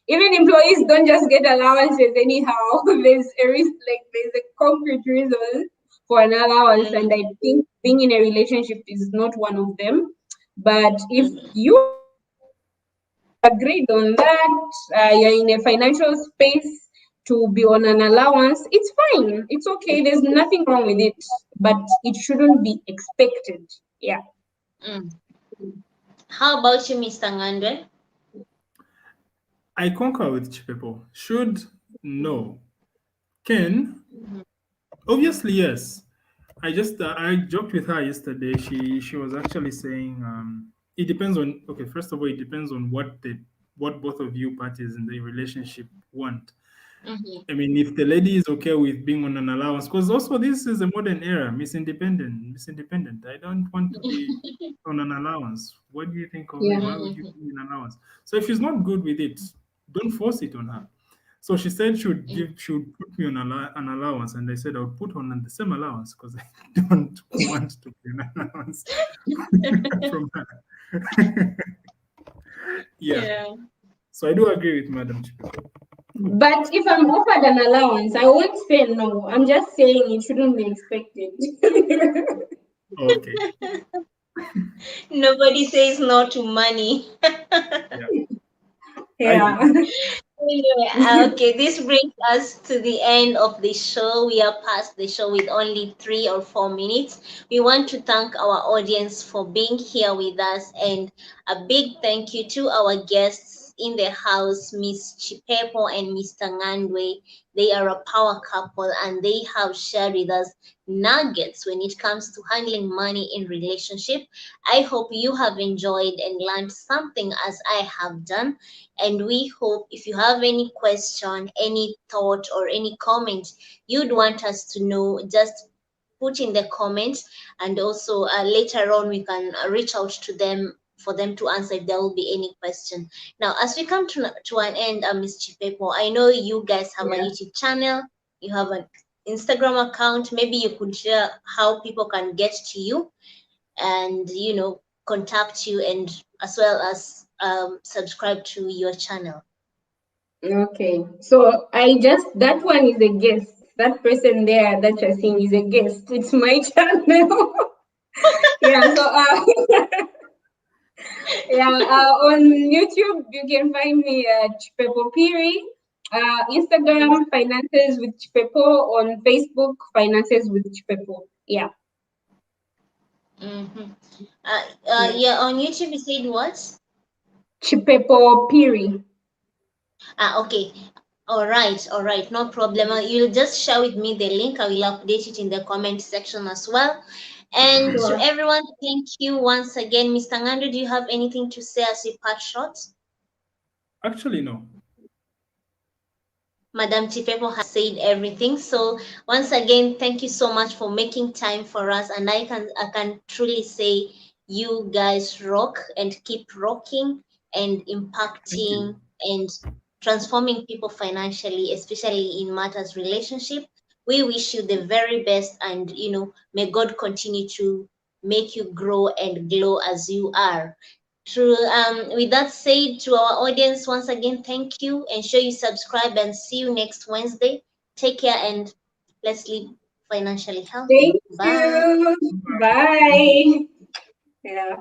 Even employees don't just get allowances anyhow. There's a risk, like there's a concrete reason for an allowance, and I Mhm. think being in a relationship is not one of them. But if Mhm. you agreed on that, you're in a financial space to be on an allowance, it's fine. It's okay. There's nothing wrong with it, but it shouldn't be expected. Yeah. Mm. How about you, Mr. Ng'andwe? I concur with Chipepo. Should? No. Can? Obviously, yes. I joked with her yesterday. She was actually saying it depends on, okay, first of all, it depends on what both of you parties in the relationship want. Mhm. I mean, if the lady is okay with being on an allowance, because also this is a modern era, Miss Independent. I don't want to be on an allowance. What do you think of me? Yeah. Why would you give me an allowance? So if she's not good with it, don't force it on her. So she said she would put me on an allowance, and I said I would put on the same allowance because I don't want to be an allowance from her. Yeah. Yeah. So I do agree with Madam Chipepo. But if I'm offered an allowance, I won't say no. I'm just saying it shouldn't be expected. Okay. Nobody says no to money. Yeah. I Yeah. do. Anyway, okay, this brings us to the end of the show. We are past the show with only 3 or 4 minutes. We want to thank our audience for being here with us, and a big thank you to our guests in the house, Miss Chipepo and Mr. Ng'andwe. They are a power couple and they have shared with us nuggets when it comes to handling money in relationship. I hope you have enjoyed and learned something as I have done. And we hope if you have any question, any thought, or any comment you'd want us to know, just put in the comments, and also later on we can reach out to them for them to answer if there will be any question. Now, as we come to an end, Ms. Chipepo, I know you guys have a YouTube channel, you have an Instagram account. Maybe you could share how people can get to you and, you know, contact you, and as well as subscribe to your channel. Okay, so that one is a guest. That person there that you're seeing is a guest. It's my channel. Yeah, so on YouTube you can find me at Chipepo Piri. Instagram Finances with Chipepo. On Facebook Finances with Chipepo. Yeah. Yeah, on YouTube you said what? Chipepo Piri. Okay. All right, no problem. You'll just share with me the link. I will update it in the comment section as well. And to everyone, thank you once again. Mr. Ng'andwe, do you have anything to say as we part short? Actually, no. Madam Chipepo has said everything. So once again, thank you so much for making time for us. And I can truly say you guys rock, and keep rocking and impacting and transforming people financially, especially in matters relationship. We wish you the very best, and you know, may God continue to make you grow and glow as you are. With that said, to our audience, once again, thank you. Ensure you subscribe, and see you next Wednesday. Take care, and let's live financially healthy. Thank Bye. you. Bye. Yeah.